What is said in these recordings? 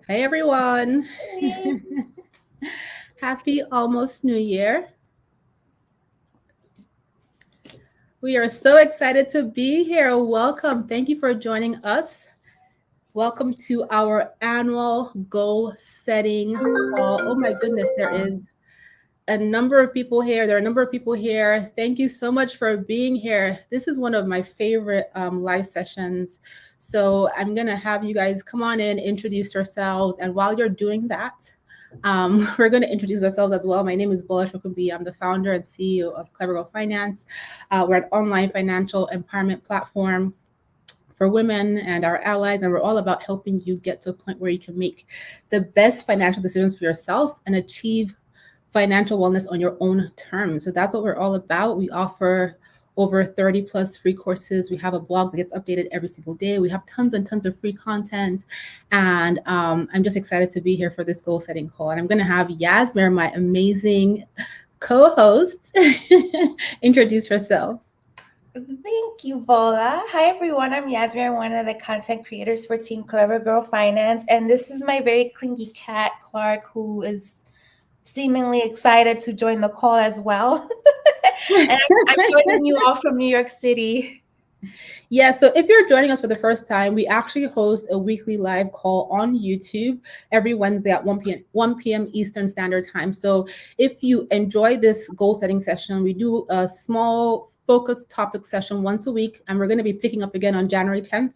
Hey everyone. Hey. Happy almost New Year. We are so excited to be here. Welcome. Thank you for joining us. Welcome to our annual goal setting call. Oh my goodness, there is a number of people here. There are a number of people here. Thank you so much for being here. This is one of my favorite live sessions. So I'm going to have you guys come on in, introduce yourselves. And while you're doing that, we're going to introduce ourselves as well. My name is Bola Shokumbi. I'm the founder and CEO of Clever Girl Finance. We're an online financial empowerment platform for women and our allies, and we're all about helping you get to a point where you can make the best financial decisions for yourself and achieve financial wellness on your own terms. So that's what we're all about. We offer over 30 plus free courses. We have a blog that gets updated every single day. We have tons and tons of free content. And I'm just excited to be here for this goal setting call. And I'm going to have Yasmin, my amazing co host, introduce herself. Thank you, Bola. Hi, everyone. I'm Yasmin, one of the content creators for Team Clever Girl Finance. And this is my very clingy cat, Clark, who is seemingly excited to join the call as well. And I'm joining you all from New York City. Yeah, so if you're joining us for the first time, we actually host a weekly live call on YouTube every Wednesday at 1 p.m. Eastern Standard Time. So if you enjoy this goal setting session, we do a small focused topic session once a week, and we're going to be picking up again on January 10th.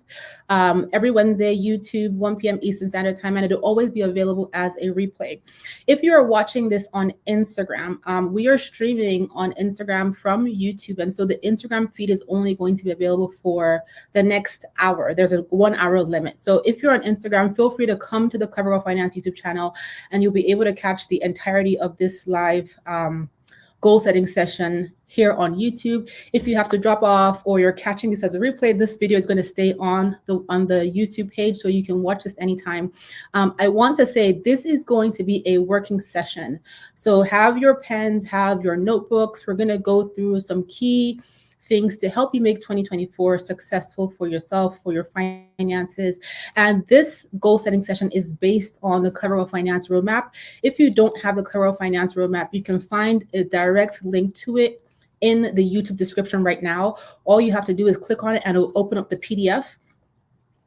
Every Wednesday, YouTube, 1 p.m. Eastern Standard Time, and it'll always be available as a replay. If you are watching this on Instagram, we are streaming on Instagram from YouTube, and so the Instagram feed is only going to be available for the next hour. There's a 1 hour limit. So if you're on Instagram, feel free to come to the Clever Girl Finance YouTube channel, and you'll be able to catch the entirety of this live goal setting session here on YouTube. If you have to drop off or you're catching this as a replay, this video is going to stay on the YouTube page, so you can watch this anytime. I want to say this is going to be a working session. So have your pens, have your notebooks. We're going to go through some key things to help you make 2024 successful for yourself, for your finances. And this goal setting session is based on the Clever Finance Roadmap. If you don't have the Clever Finance Roadmap, you can find a direct link to it in the YouTube description right now. All you have to do is click on it and it'll open up the PDF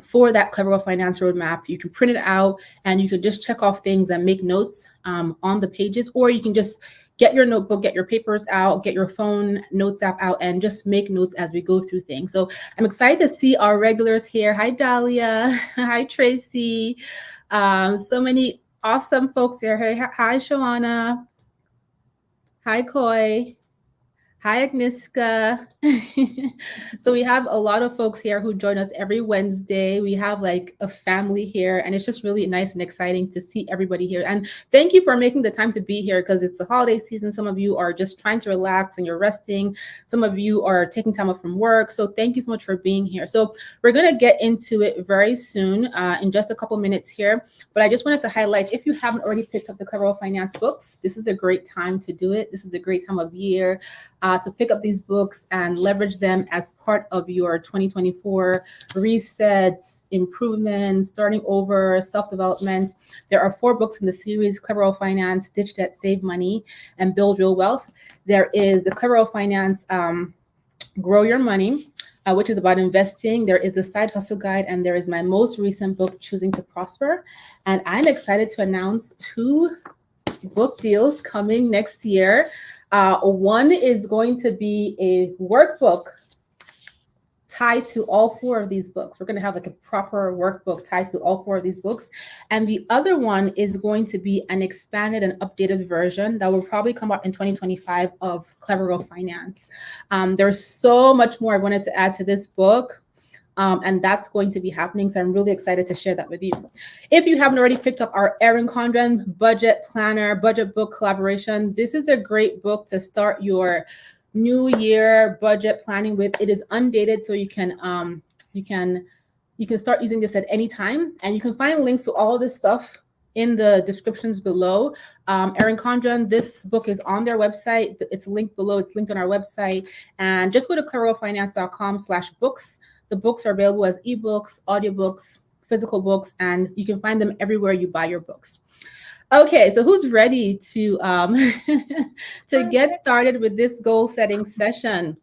for that Clever Finance Roadmap. You can print it out and you can just check off things and make notes on the pages, or you can just get your notebook, get your papers out, get your phone notes app out, and just make notes as we go through things. So I'm excited to see our regulars here. Hi, Dahlia. Hi, Tracy. So many awesome folks here. Hi, Shawana. Hi, Koi. Hi, Agnieszka. So we have a lot of folks here who join us every Wednesday. We have like a family here, and it's just really nice and exciting to see everybody here. And thank you for making the time to be here, because it's the holiday season. Some of you are just trying to relax and you're resting. Some of you are taking time off from work. So thank you so much for being here. So we're going to get into it very soon in just a couple minutes here. But I just wanted to highlight, if you haven't already picked up the Clever Finance books, this is a great time to do it. This is a great time of year to pick up these books and leverage them as part of your 2024 resets, improvements, starting over, self-development. There are 4 books in the series: Clever Finance, Ditch Debt, Save Money, and Build Real Wealth. There is the Clever Finance Grow Your Money, which is about investing. There is the Side Hustle Guide, and there is my most recent book, Choosing to Prosper. And I'm excited to announce 2 book deals coming next year. One is going to be a workbook tied to all 4 of these books. We're going to have like a proper workbook tied to all 4 of these books. And the other one is going to be an expanded and updated version that will probably come out in 2025 of Clever Girl Finance. There's so much more I wanted to add to this book. And that's going to be happening. So I'm really excited to share that with you. If you haven't already picked up our Erin Condren Budget Planner, Budget Book Collaboration, this is a great book to start your new year budget planning with. It is undated, so you can start using this at any time. And you can find links to all of this stuff in the descriptions below. Erin Condren, this book is on their website. It's linked below. It's linked on our website. And just go to cleverfinance.com/books. The books are available as ebooks, audiobooks, physical books, and you can find them everywhere you buy your books. Okay, so who's ready to to get started with this goal setting session?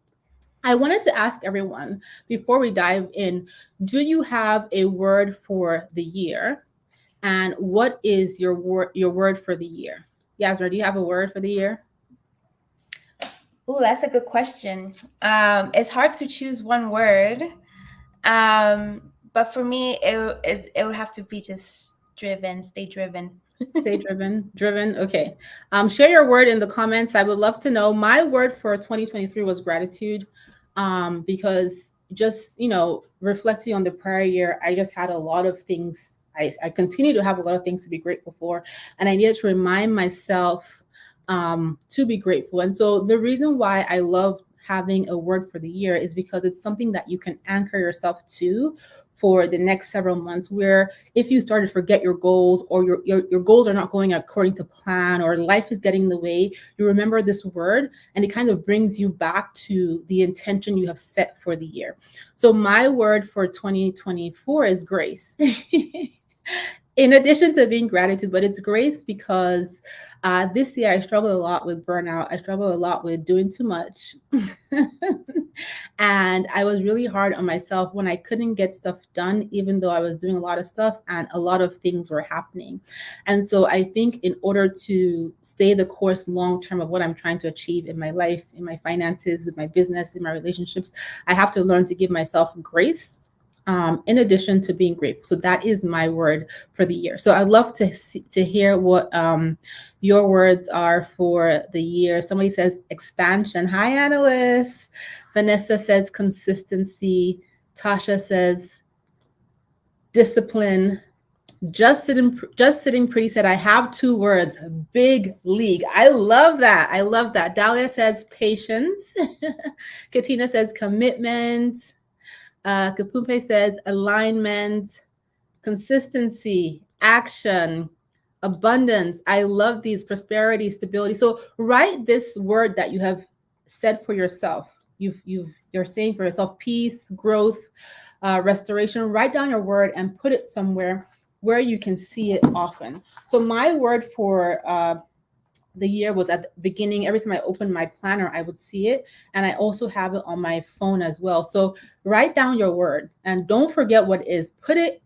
I wanted to ask everyone before we dive in, do you have a word for the year? And what is your word for the year? Yasmin, do you have a word for the year? Oh, that's a good question. It's hard to choose one word. But for me, it would have to be just driven, stay driven. Stay driven. Okay. Share your word in the comments. I would love to know. My word for 2023 was gratitude. Because just, reflecting on the prior year, I just had a lot of things. I continue to have a lot of things to be grateful for. And I needed to remind myself to be grateful. And so the reason why I love having a word for the year is because it's something that you can anchor yourself to for the next several months, where if you start to forget your goals, or your goals are not going according to plan, or life is getting in the way, you remember this word and it kind of brings you back to the intention you have set for the year. So my word for 2024 is grace. In addition to being gratitude, but it's grace because this year I struggled a lot with burnout. I struggled a lot with doing too much. And I was really hard on myself when I couldn't get stuff done, even though I was doing a lot of stuff and a lot of things were happening. And so I think in order to stay the course long term of what I'm trying to achieve in my life, in my finances, with my business, in my relationships, I have to learn to give myself grace. In addition to being grateful. So that is my word for the year. So I'd love to hear what your words are for the year. Somebody says expansion. Hi, Annalise. Vanessa says consistency. Tasha says discipline. Just sitting pretty said, I have 2 words, big league. I love that. I love that. Dahlia says patience. Katina says commitment. Kapumpe says alignment, consistency, action, abundance. I love these. Prosperity, stability. So write this word that you have said for yourself. You're saying for yourself, peace, growth, restoration. Write down your word and put it somewhere where you can see it often. So my word for the year was at the beginning. Every time I opened my planner, I would see it. And I also have it on my phone as well. So write down your word and don't forget what it is. Put it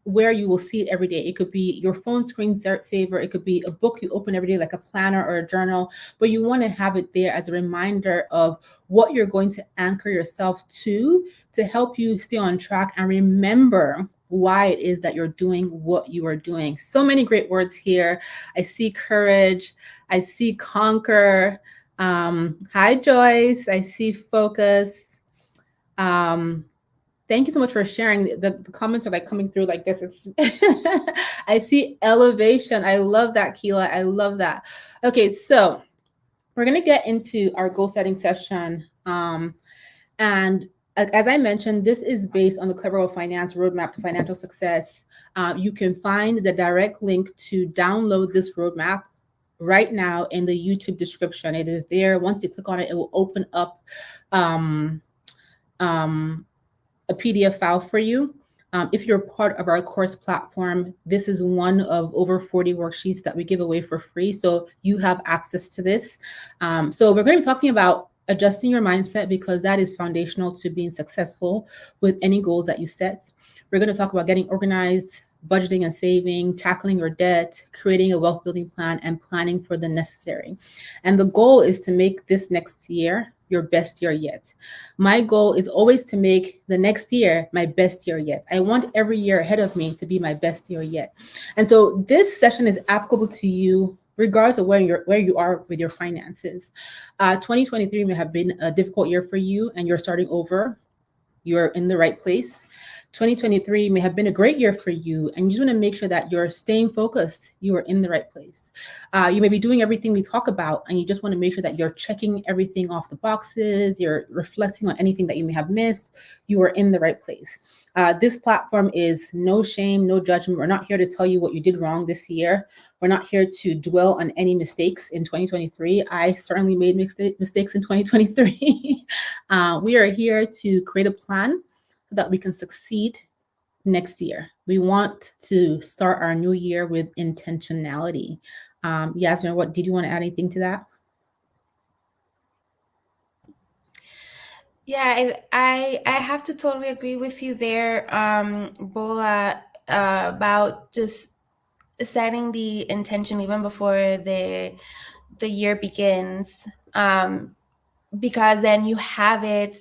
where you will see it every day. It could be your phone screen saver. It could be a book you open every day, like a planner or a journal, but you want to have it there as a reminder of what you're going to anchor yourself to help you stay on track and remember why it is that you're doing what you are doing. So many great words here. I see courage. I see conquer. Hi, Joyce. I see focus. Thank you so much for sharing. The comments are like coming through like this. It's I see elevation. I love that, Keela. I love that. Okay, so we're going to get into our goal setting session. And as I mentioned, this is based on the Clever Girl Finance Roadmap to Financial Success. You can find the direct link to download this roadmap right now in the YouTube description. It is there. Once you click on it, it will open up a PDF file for you. If you're part of our course platform, this is one of over 40 worksheets that we give away for free. So you have access to this. So we're going to be talking about adjusting your mindset because that is foundational to being successful with any goals that you set. We're going to talk about getting organized, budgeting and saving, tackling your debt, creating a wealth building plan, and planning for the necessary. And the goal is to make this next year your best year yet. My goal is always to make the next year my best year yet. I want every year ahead of me to be my best year yet. And so this session is applicable to you regardless of where you are with your finances. 2023 may have been a difficult year for you and you're starting over. You're in the right place. 2023 may have been a great year for you, and you just want to make sure that you're staying focused. You are in the right place. You may be doing everything we talk about, and you just want to make sure that you're checking everything off the boxes. You're reflecting on anything that you may have missed. You are in the right place. This platform is no shame, no judgment. We're not here to tell you what you did wrong this year. We're not here to dwell on any mistakes in 2023. I certainly made mistakes in 2023. We are here to create a plan so that we can succeed next year. We want to start our new year with intentionality. Yasmin, what did you want to add anything to that? Yeah, I have to totally agree with you there, Bola, about just setting the intention even before the year begins, because then you have it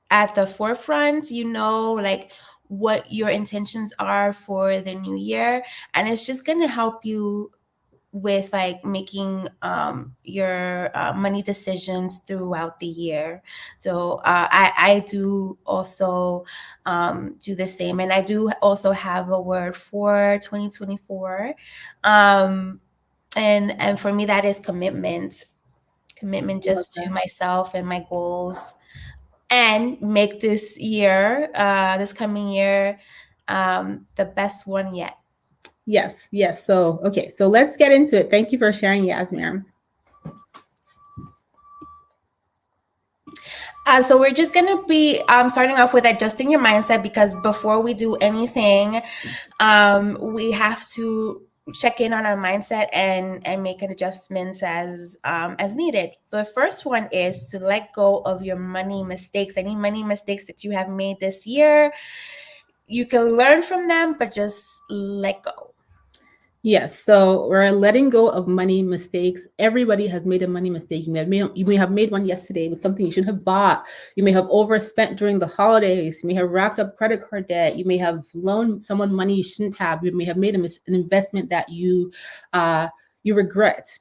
at the forefront. You know, like what your intentions are for the new year, and it's just going to help you with like making your money decisions throughout the year. So I do also do the same, and I do also have a word for 2024, and for me that is commitment just to myself and my goals, and make this year, this coming year, the best one yet. Yes, yes. So, okay, so let's get into it. Thank you for sharing, Yasmin. So we're just going to be starting off with adjusting your mindset, because before we do anything, we have to check in on our mindset and make adjustments as needed. So the first one is to let go of your money mistakes. Any money mistakes that you have made this year, you can learn from them, but just let go. Yes, so we're letting go of money mistakes. Everybody has made a money mistake. You may have made one yesterday with something you shouldn't have bought. You may have overspent during the holidays. You may have racked up credit card debt. You may have loaned someone money you shouldn't have. You may have made an investment that you regret.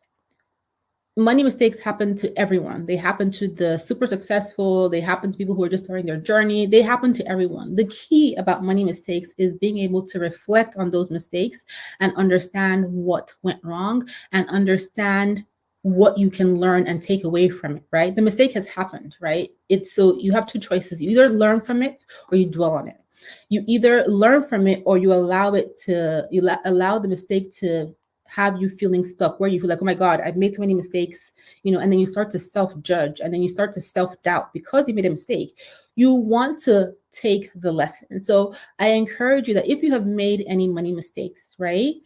Money mistakes happen to everyone. They happen to the super successful. They happen to people who are just starting their journey. They happen to everyone. The key about money mistakes is being able to reflect on those mistakes and understand what went wrong and understand what you can learn and take away from it, right? The mistake has happened, right? So you have two choices. You either learn from it or you dwell on it. You either learn from it or you allow the mistake to have you feeling stuck, where you feel like, oh my God, I've made so many mistakes, and then you start to self-judge and then you start to self-doubt because you made a mistake. You want to take the lesson. So I encourage you that if you have made any money mistakes, right,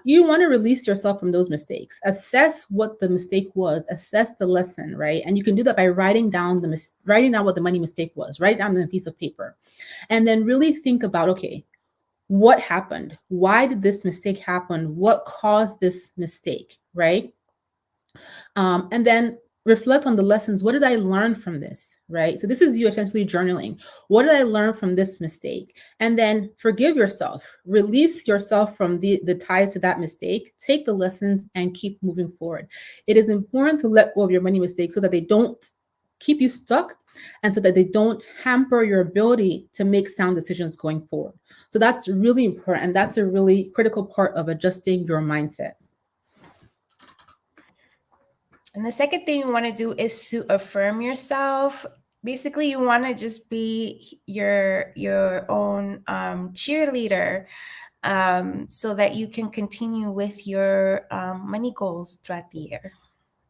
you want to release yourself from those mistakes. Assess what the mistake was, assess the lesson, right? And you can do that by writing down what the money mistake was, write down on a piece of paper, and then really think about, okay, what happened? Why did this mistake happen? What caused this mistake, right? And then reflect on the lessons. What did I learn from this, right? So this is you essentially journaling. What did I learn from this mistake? And then forgive yourself. Release yourself from the ties to that mistake. Take the lessons and keep moving forward. It is important to let go of your money mistakes so that they don't keep you stuck and so that they don't hamper your ability to make sound decisions going forward. So that's really important. And that's a really critical part of adjusting your mindset. And the second thing you want to do is to affirm yourself. Basically, you want to just be your own cheerleader, so that you can continue with your money goals throughout the year.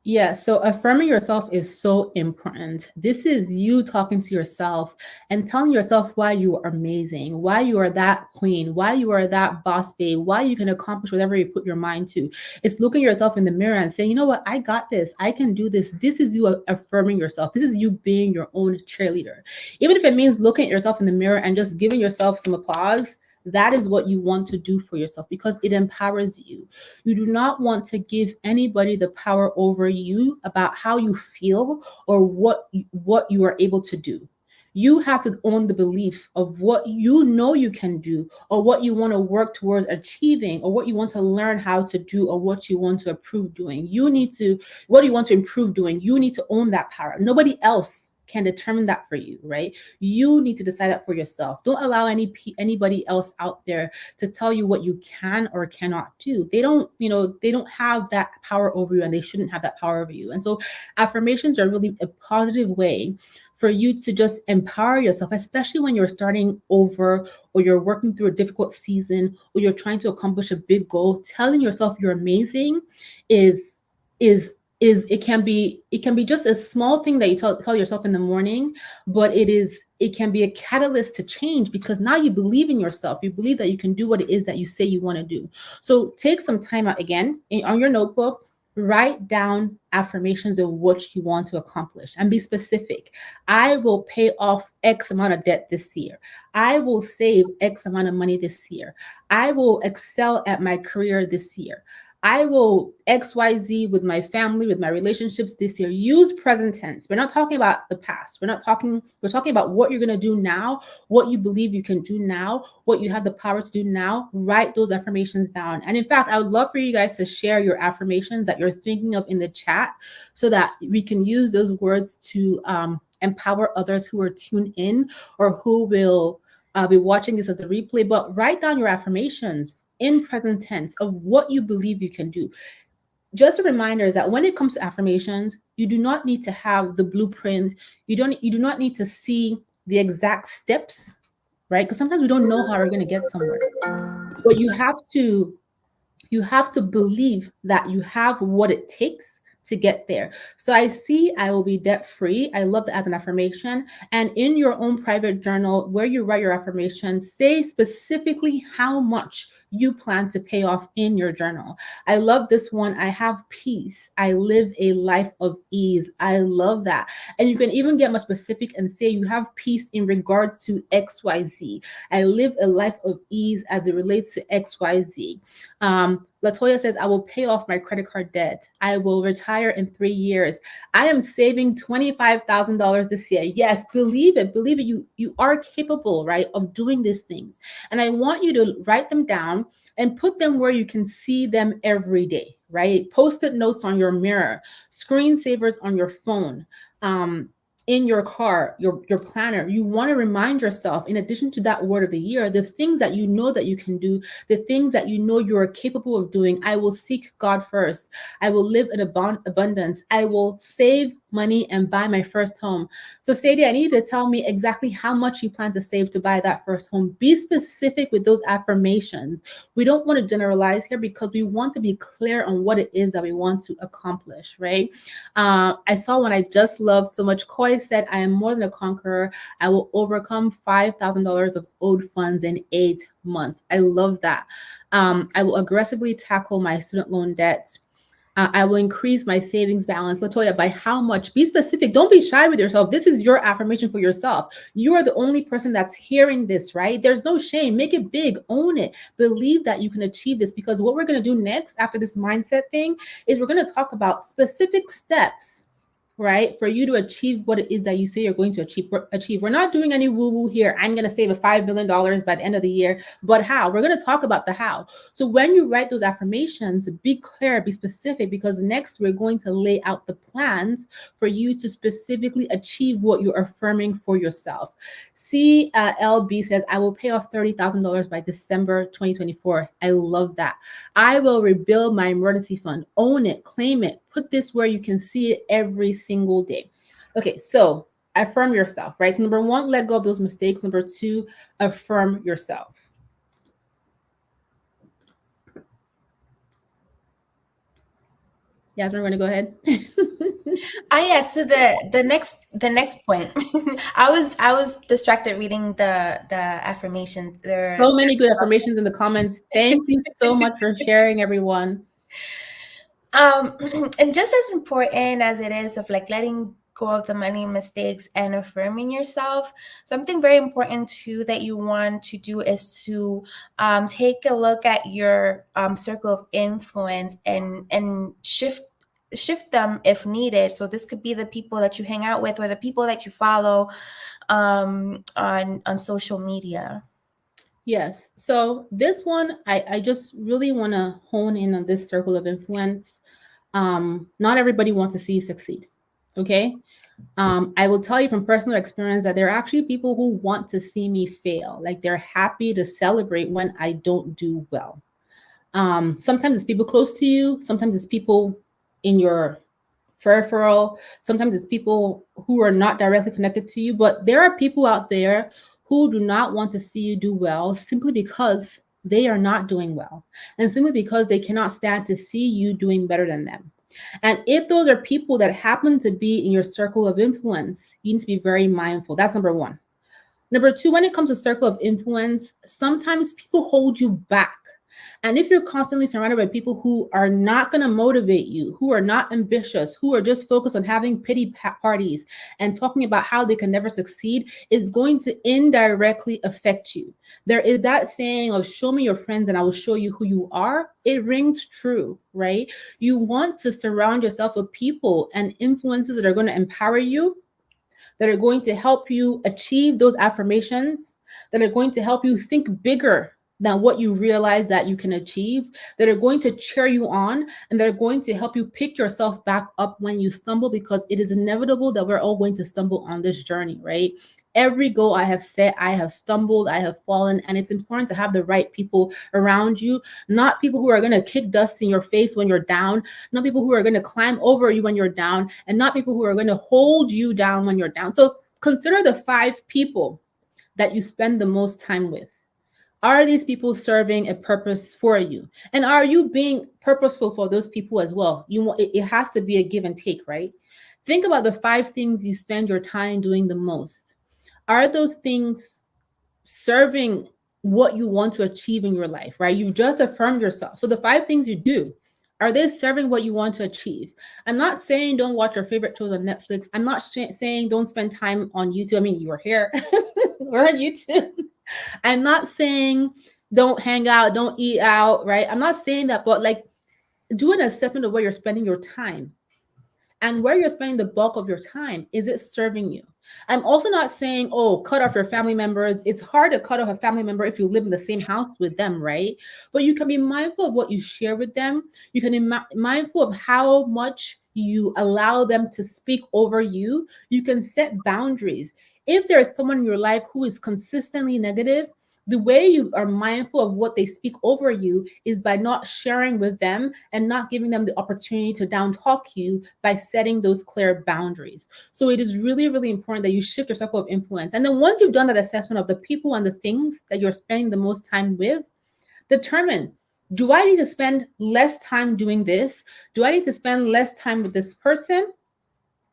Yeah, so affirming yourself is so important. This is you talking to yourself and telling yourself why you are amazing, why you are that queen, why you are that boss babe, why you can accomplish whatever you put your mind to. It's looking yourself in the mirror and saying, you know what, I got this, I can do this. This is you affirming yourself. This is you being your own cheerleader. Even if it means looking at yourself in the mirror and just giving yourself some applause, that is what you want to do for yourself because it empowers you. You do not want to give anybody the power over you about how you feel or what you are able to do. You have to own the belief of what you know you can do or what you want to work towards achieving or what you want to learn how to do or what you want to improve doing. What do you want to improve doing? You need to own that power. Nobody else can determine that for you, right? You need to decide that for yourself. Don't allow anybody else out there to tell you what you can or cannot do. They don't have that power over you and they shouldn't have that power over you. And so affirmations are really a positive way for you to just empower yourself, especially when you're starting over or you're working through a difficult season or you're trying to accomplish a big goal. Telling yourself you're amazing is it can be just a small thing that you tell yourself in the morning, but it can be a catalyst to change, because now you believe in yourself. You believe that you can do what it is that you say you want to do. So take some time out again on your notebook, write down affirmations of what you want to accomplish and be specific. I will pay off X amount of debt this year. I will save X amount of money this year. I will excel at my career this year. I will XYZ with my family, with my relationships this year. Use present tense. We're not talking about the past. We're talking about what you're going to do now, what you believe you can do now, what you have the power to do now. Write those affirmations down. And in fact, I would love for you guys to share your affirmations that you're thinking of in the chat, so that we can use those words to empower others who are tuned in or who will be watching this as a replay. But write down your affirmations in present tense of what you believe you can do. Just a reminder is that when it comes to affirmations, you do not need to have the blueprint. You do not need to see the exact steps, right? Because sometimes we don't know how we're going to get somewhere. But you have to believe that you have what it takes to get there. So I see I will be debt free. I love that as an affirmation. And in your own private journal where you write your affirmations, say specifically how much you plan to pay off in your journal. I love this one. I have peace. I live a life of ease. I love that. And you can even get more specific and say you have peace in regards to XYZ. I live a life of ease as it relates to XYZ. Latoya says, I will pay off my credit card debt. I will retire in 3 years. I am saving $25,000 this year. Yes, believe it. Believe it. You are capable, right, of doing these things. And I want you to write them down and put them where you can see them every day, right? Post-it notes on your mirror, screensavers on your phone, in your car, your planner. You want to remind yourself, in addition to that word of the year, the things that you know that you can do, the things that you know you are capable of doing. I will seek God first. I will live in abundance. I will save money and buy my first home. So Sadie, I need you to tell me exactly how much you plan to save to buy that first home. Be specific with those affirmations. We don't want to generalize here, because we want to be clear on what it is that we want to accomplish, right? I saw one I just love so much. Koi said, I am more than a conqueror. I will overcome $5,000 of owed funds in 8 months. I love that. I will aggressively tackle my student loan debt. I will increase my savings balance. Latoya, by how much? Be specific. Don't be shy with yourself. This is your affirmation for yourself. You are the only person that's hearing this, right? There's no shame. Make it big. Own it. Believe that you can achieve this, because what we're going to do next after this mindset thing is we're going to talk about specific steps, right, for you to achieve what it is that you say you're going to achieve. We're not doing any woo-woo here. I'm going to save a $5 million by the end of the year, but how? We're going to talk about the how. So when you write those affirmations, be clear, be specific, because next we're going to lay out the plans for you to specifically achieve what you're affirming for yourself. CLB says, I will pay off $30,000 by December 2024. I love that. I will rebuild my emergency fund. Own it, claim it. Put this where you can see it every single day. Okay, so affirm yourself, right? Number one, let go of those mistakes. Number two, affirm yourself. Yasmin, we're gonna go ahead. Yes. So the next point, I was distracted reading the affirmations. So many good affirmations in the comments. Thank you so much for sharing, everyone. And just as important as it is of like letting go of the money mistakes and affirming yourself, something very important too that you want to do is to take a look at your circle of influence and shift them if needed. So this could be the people that you hang out with or the people that you follow on social media. Yes. So this one, I just really want to hone in on this circle of influence. Not everybody wants to see you succeed. Okay. I will tell you from personal experience that there are actually people who want to see me fail. Like, they're happy to celebrate when I don't do well. Sometimes it's people close to you. Sometimes it's people in your peripheral. Sometimes it's people who are not directly connected to you. But there are people out there who do not want to see you do well, simply because they are not doing well, and simply because they cannot stand to see you doing better than them. And if those are people that happen to be in your circle of influence, you need to be very mindful. That's number one. Number two, when it comes to circle of influence, sometimes people hold you back. And if you're constantly surrounded by people who are not going to motivate you, who are not ambitious, who are just focused on having pity parties and talking about how they can never succeed, it's going to indirectly affect you. There is that saying of show me your friends and I will show you who you are. It rings true, right? You want to surround yourself with people and influences that are going to empower you, that are going to help you achieve those affirmations, that are going to help you think bigger than what you realize that you can achieve, that are going to cheer you on, and that are going to help you pick yourself back up when you stumble, because it is inevitable that we're all going to stumble on this journey, right? Every goal I have set, I have stumbled, I have fallen, and it's important to have the right people around you, not people who are going to kick dust in your face when you're down, not people who are going to climb over you when you're down, and not people who are going to hold you down when you're down. So consider the 5 people that you spend the most time with. Are these people serving a purpose for you? And are you being purposeful for those people as well? It has to be a give and take, right? Think about the 5 things you spend your time doing the most. Are those things serving what you want to achieve in your life, right? You've just affirmed yourself. So the 5 things you do, are they serving what you want to achieve? I'm not saying don't watch your favorite shows on Netflix. I'm not saying don't spend time on YouTube. I mean, you are here. We're on YouTube. I'm not saying don't hang out, don't eat out, right? I'm not saying that, but like do an assessment of where you're spending your time and where you're spending the bulk of your time. Is it serving you? I'm also not saying, oh, cut off your family members. It's hard to cut off a family member if you live in the same house with them, right? But you can be mindful of what you share with them. You can be mindful of how much you allow them to speak over you. You can set boundaries. If there's someone in your life who is consistently negative, the way you are mindful of what they speak over you is by not sharing with them and not giving them the opportunity to down talk you by setting those clear boundaries. So it is really, really important that you shift your circle of influence. And then once you've done that assessment of the people and the things that you're spending the most time with, determine, do I need to spend less time doing this? Do I need to spend less time with this person?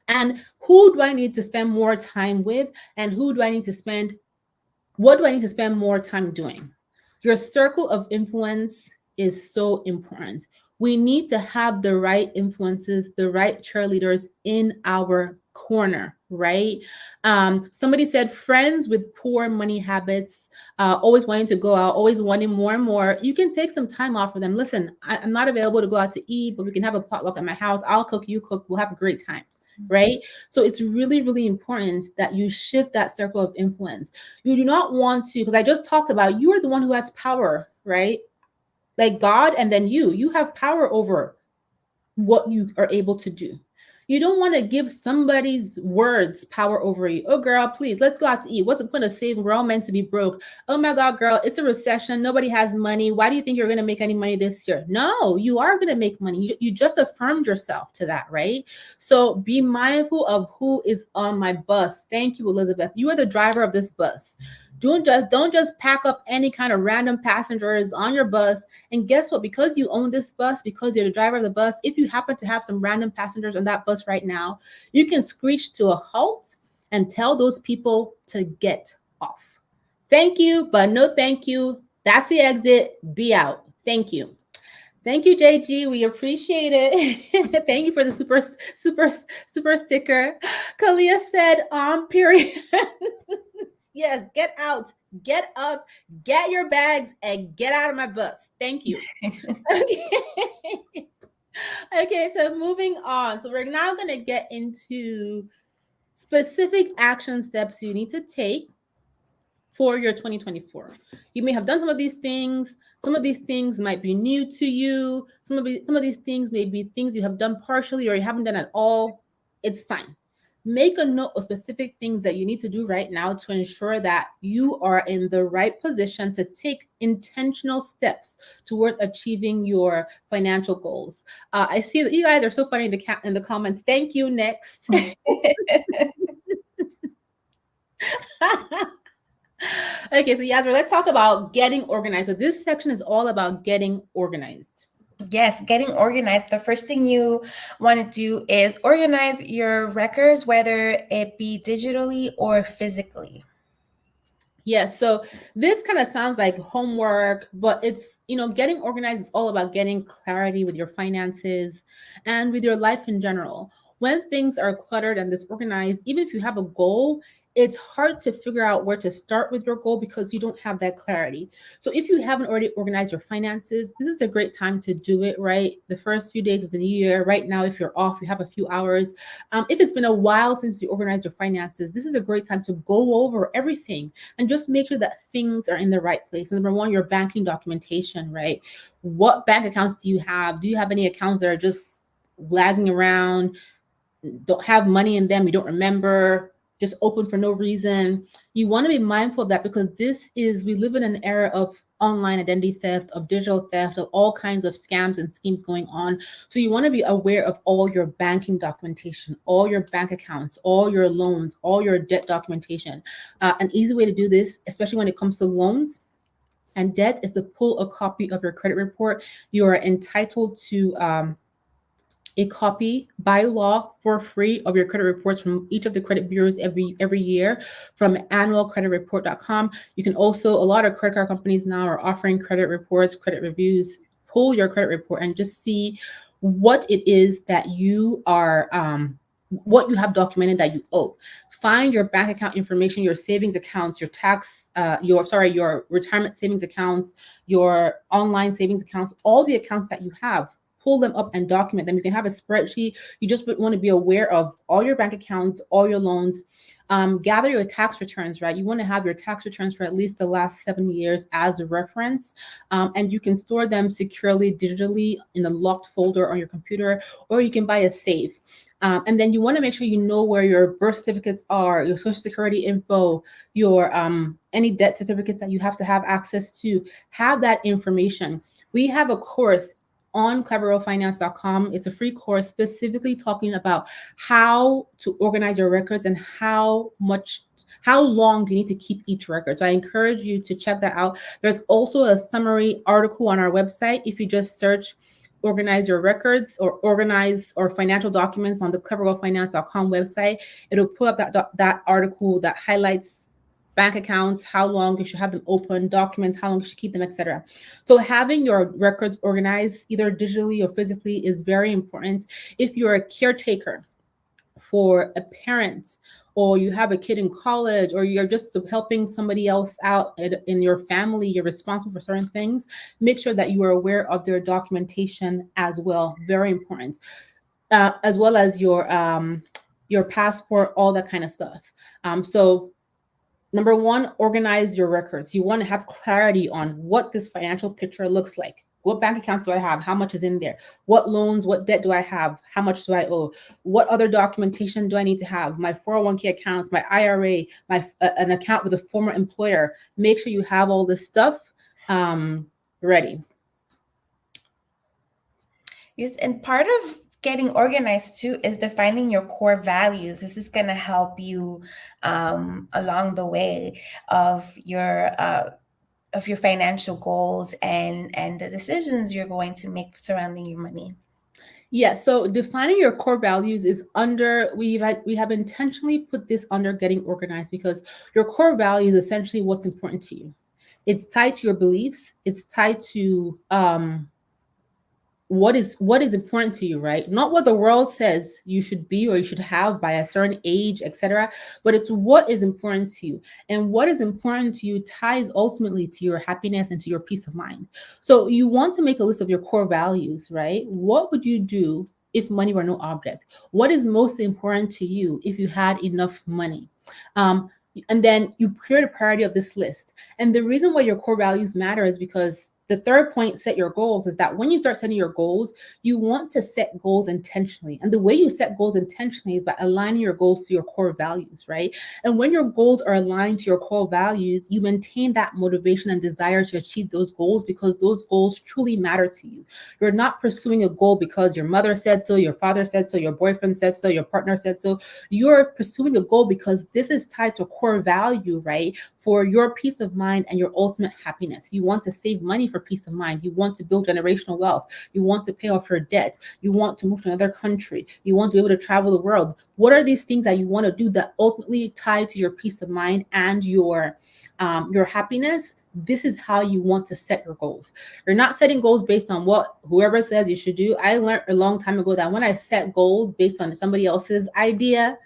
And who do I need to spend more time with? And what do I need to spend more time doing? Your circle of influence is so important. We need to have the right influences, the right cheerleaders in our corner, right? Somebody said friends with poor money habits, always wanting to go out, always wanting more and more. You can take some time off for them. Listen, I'm not available to go out to eat, but we can have a potluck at my house. I'll cook, you cook, we'll have a great time. Right? So it's really, really important that you shift that circle of influence. You do not want to, because I just talked about you are the one who has power, right? Like God, and then you have power over what you are able to do. You don't want to give somebody's words power over you. Oh, girl, please, let's go out to eat. What's the point of saving? We're all meant to be broke. Oh my God, girl, it's a recession. Nobody has money. Why do you think you're going to make any money this year? No, you are going to make money. You just affirmed yourself to that, right? So be mindful of who is on my bus. Thank you, Elizabeth. You are the driver of this bus. Don't just pack up any kind of random passengers on your bus. And guess what? Because you own this bus, because you're the driver of the bus, if you happen to have some random passengers on that bus right now, you can screech to a halt and tell those people to get off. Thank you, but no thank you. That's the exit. Be out. Thank you. Thank you, JG. We appreciate it. Thank you for the super sticker. Kalia said, period. Yes, get out, get up, get your bags, and get out of my bus. Thank you. Okay. Okay, so moving on. So we're now going to get into specific action steps you need to take for your 2024. You may have done some of these things. Some of these things might be new to you. Some of these things may be things you have done partially or you haven't done at all. It's fine. Make a note of specific things that you need to do right now to ensure that you are in the right position to take intentional steps towards achieving your financial goals. I see that you guys are so funny in the comments. Thank you. Next. Okay, so Yasmin, let's talk about getting organized. So this section is all about getting organized. Yes, getting organized. The first thing you want to do is organize your records, whether it be digitally or physically. Yes, so this kind of sounds like homework, but it's, getting organized is all about getting clarity with your finances and with your life in general. When things are cluttered and disorganized, even if you have a goal, it's hard to figure out where to start with your goal because you don't have that clarity. So if you haven't already organized your finances, this is a great time to do it, right? The first few days of the new year, right now, if you're off, you have a few hours. If it's been a while since you organized your finances, this is a great time to go over everything and just make sure that things are in the right place. Number one, your banking documentation, right? What bank accounts do you have? Do you have any accounts that are just lagging around, don't have money in them, you don't remember, just open for no reason? You want to be mindful of that because we live in an era of online identity theft, of digital theft, of all kinds of scams and schemes going on. So you want to be aware of all your banking documentation, all your bank accounts, all your loans, all your debt documentation. An easy way to do this, especially when it comes to loans and debt, is to pull a copy of your credit report. You are entitled to a copy by law for free of your credit reports from each of the credit bureaus every year from annualcreditreport.com. You can also, a lot of credit card companies now are offering credit reports, credit reviews. Pull your credit report and just see what it is that you are, what you have documented that you owe. Find your bank account information, your savings accounts, your your retirement savings accounts, your online savings accounts, all the accounts that you have. Pull them up and document them. You can have a spreadsheet. You just want to be aware of all your bank accounts, all your loans. Gather your tax returns, right? You want to have your tax returns for at least the last 7 years as a reference. And you can store them securely digitally in a locked folder on your computer, or you can buy a safe. And then you want to make sure you know where your birth certificates are, your social security info, your any debt certificates that you have to have access to. Have that information. We have a course on clevergirlfinance.com. It's a free course specifically talking about how to organize your records and how long do you need to keep each record. So I encourage you to check that out. There's also a summary article on our website. If you just search organize your records or organize or financial documents on the clevergirlfinance.com website, it'll pull up that article that highlights bank accounts, how long you should have them open, documents, how long you should keep them, etc. So having your records organized either digitally or physically is very important. If you're a caretaker for a parent, or you have a kid in college, or you're just helping somebody else out in your family, you're responsible for certain things, make sure that you are aware of their documentation as well. Very important. As well as your passport, all that kind of stuff. So number one, organize your records. You want to have clarity on what this financial picture looks like. What bank accounts do I have? How much is in there? What loans, what debt do I have? How much do I owe? What other documentation do I need to have? My 401k accounts, my IRA, an account with a former employer. Make sure you have all this stuff ready. Yes, and part of getting organized too is defining your core values. This is going to help you along the way of your financial goals and the decisions you're going to make surrounding your money. Yeah, so defining your core values is we have intentionally put this under getting organized because your core values is essentially what's important to you. It's tied to your beliefs. It's tied to what is important to you, right? Not what the world says you should be or you should have by a certain age, etc., but it's what is important to you. And what is important to you ties ultimately to your happiness and to your peace of mind. So you want to make a list of your core values, right? What would you do if money were no object? What is most important to you if you had enough money? And then you create a priority of this list. And the reason why your core values matter is because the third point, set your goals, is that when you start setting your goals, you want to set goals intentionally. And the way you set goals intentionally is by aligning your goals to your core values, right? And when your goals are aligned to your core values, you maintain that motivation and desire to achieve those goals because those goals truly matter to you. You're not pursuing a goal because your mother said so, your father said so, your boyfriend said so, your partner said so. You're pursuing a goal because this is tied to a core value, right? for your peace of mind and your ultimate happiness. You want to save money for peace of mind. You want to build generational wealth. You want to pay off your debt. You want to move to another country. You want to be able to travel the world. What are these things that you want to do that ultimately tie to your peace of mind and your happiness? This is how you want to set your goals. You're not setting goals based on what whoever says you should do. I learned a long time ago that when I set goals based on somebody else's idea,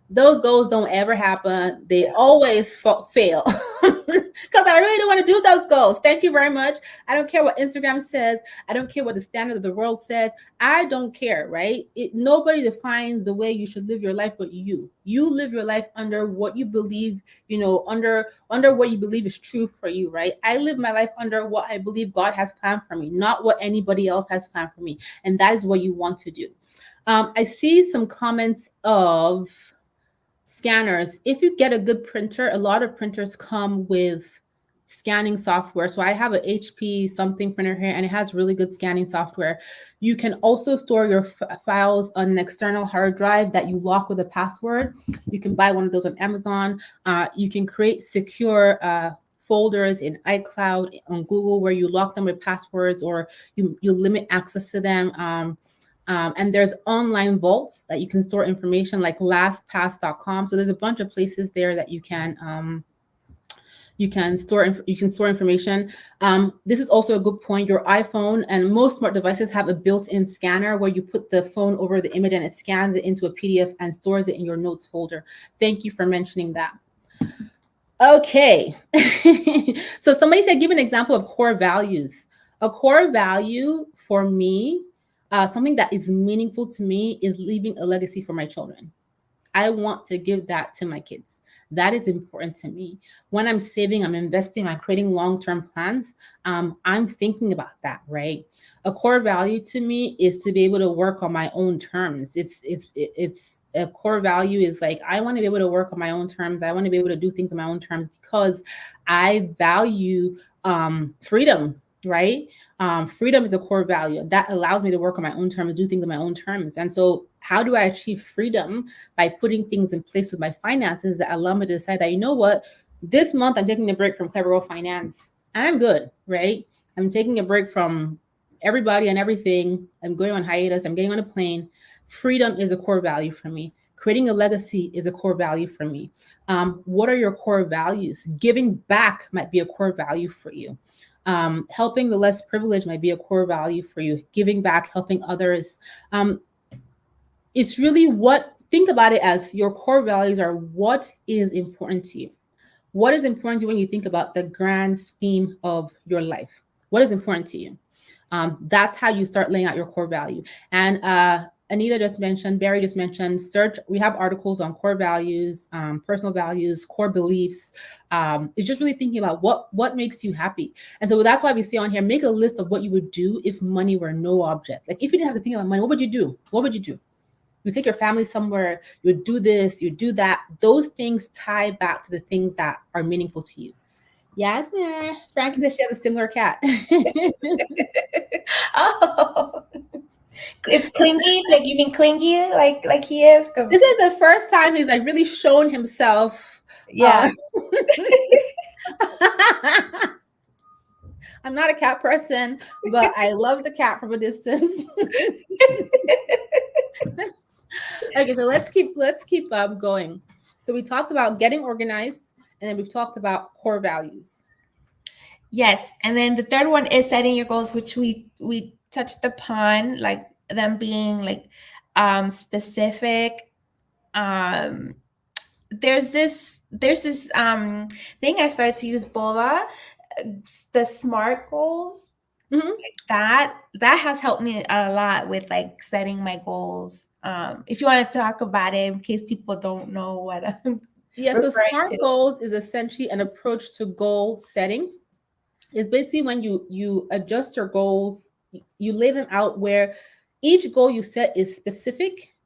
those goals don't ever happen. They always fail because I really don't want to do those goals. Thank you very much. I don't care what Instagram says. I don't care what the standard of the world says. I don't care, right? Nobody defines the way you should live your life but you. You live your life under what you believe, under what you believe is true for you, right? I live my life under what I believe God has planned for me, not what anybody else has planned for me. And that is what you want to do. I see some comments of scanners. If you get a good printer, a lot of printers come with scanning software. So I have a HP something printer here, and it has really good scanning software. You can also store your files on an external hard drive that you lock with a password. You can buy one of those on Amazon. You can create secure folders in iCloud, on Google, where you lock them with passwords, or you limit access to them. And there's online vaults that you can store information, like LastPass.com. So there's a bunch of places there that you can store information. This is also a good point. Your iPhone and most smart devices have a built-in scanner where you put the phone over the image and it scans it into a PDF and stores it in your notes folder. Thank you for mentioning that. Okay. So somebody said, give an example of core values. A core value for me, something that is meaningful to me, is leaving a legacy for my children. I want to give that to my kids. That is important to me. When I'm saving, I'm investing, I'm creating long-term plans, I'm thinking about that, right? A core value to me is to be able to work on my own terms. It's a core value is like, I want to be able to work on my own terms. I want to be able to do things on my own terms because I value freedom, right? Freedom is a core value that allows me to work on my own terms, do things on my own terms. And so how do I achieve freedom? By putting things in place with my finances that allow me to decide that, you know what, this month I'm taking a break from Clever Girl Finance and I'm good, right? I'm taking a break from everybody and everything. I'm going on hiatus. I'm getting on a plane. Freedom is a core value for me. Creating a legacy is a core value for me. What are your core values? Giving back might be a core value for you. Helping the less privileged might be a core value for you. Giving back, helping others. It's really think about it as your core values are what is important to you. What is important to you when you think about the grand scheme of your life? What is important to you? That's how you start laying out your core value. And Anita just mentioned, Barry just mentioned, we have articles on core values, personal values, core beliefs. It's just really thinking about what makes you happy. And so that's why we see on here, make a list of what you would do if money were no object. Like if you didn't have to think about money, what would you do? What would you do? You take your family somewhere, you would do this, you do that. Those things tie back to the things that are meaningful to you. Yes, ma'am. Frankie says she has a similar cat. Oh, it's clingy. Like you mean clingy, like he is. This is the first time he's like really shown himself. Yeah. I'm not a cat person, but I love the cat from a distance. Okay, so let's keep going. So we talked about getting organized, and then we've talked about core values. Yes, and then the third one is setting your goals, which we touched upon, like them being like specific. There's this thing I started to use, Bola, the SMART goals. Mm-hmm. That has helped me a lot with like setting my goals. If you want to talk about it in case people don't know what I'm so SMART goals is essentially an approach to goal setting. It's basically when you adjust your goals, you lay them out where each goal you set is specific.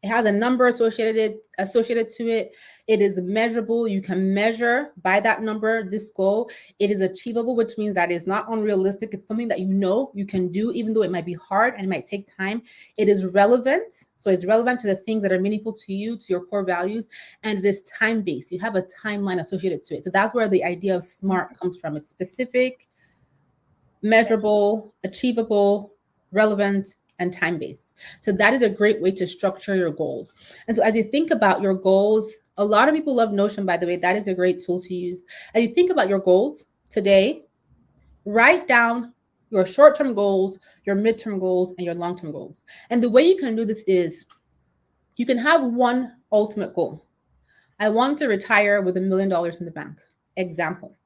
It has a number associated to it. It is measurable. You can measure by that number this goal. It is achievable, which means that it's not unrealistic. It's something that you know you can do, even though it might be hard and it might take time. It is relevant. So it's relevant to the things that are meaningful to you, to your core values, and it is time-based. You have a timeline associated to it. So that's where the idea of SMART comes from. It's specific, measurable, achievable, relevant, and time-based. So that is a great way to structure your goals. And so as you think about your goals, a lot of people love Notion, by the way. That is a great tool to use. As you think about your goals today, write down your short-term goals, your midterm goals, and your long-term goals. And the way you can do this is you can have one ultimate goal. I want to retire with $1 million in the bank, example.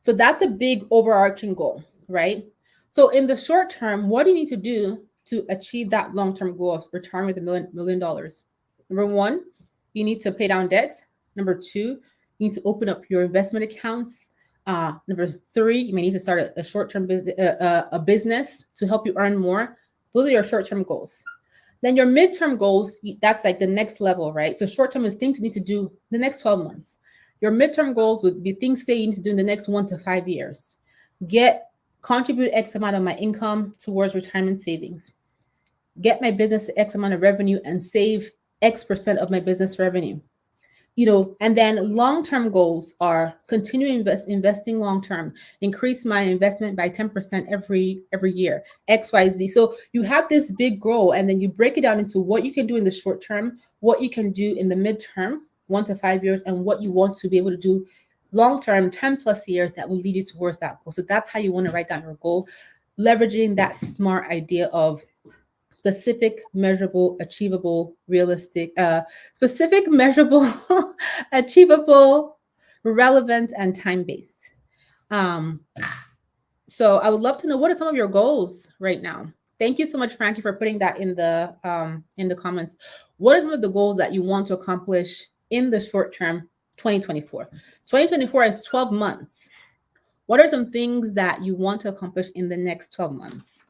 So that's a big overarching goal, right? So in the short term, what do you need to do to achieve that long-term goal of retiring with $1 million? Number one, you need to pay down debt. Number two, you need to open up your investment accounts. Number three, you may need to start a short-term business, a business to help you earn more. Those are your short-term goals. Then your midterm goals, that's like the next level, right? So short-term is things you need to do the next 12 months. Your midterm goals would be things say you need to do in the next 1 to 5 years. Contribute X amount of my income towards retirement savings. Get my business to X amount of revenue and save X% of my business revenue. And then long-term goals are continue investing long-term, increase my investment by 10% every year, XYZ. So you have this big goal, and then you break it down into what you can do in the short term, what you can do in the midterm, 1 to 5 years, and what you want to be able to do long-term, 10 plus years that will lead you towards that goal. So that's how you want to write down your goal, leveraging that SMART idea of specific, measurable, achievable, realistic, specific, measurable, achievable, relevant, and time-based. So I would love to know, what are some of your goals right now? Thank you so much, Frankie, for putting that in the comments. What are some of the goals that you want to accomplish in the short term, 2024? 2024 is 12 months. What are some things that you want to accomplish in the next 12 months?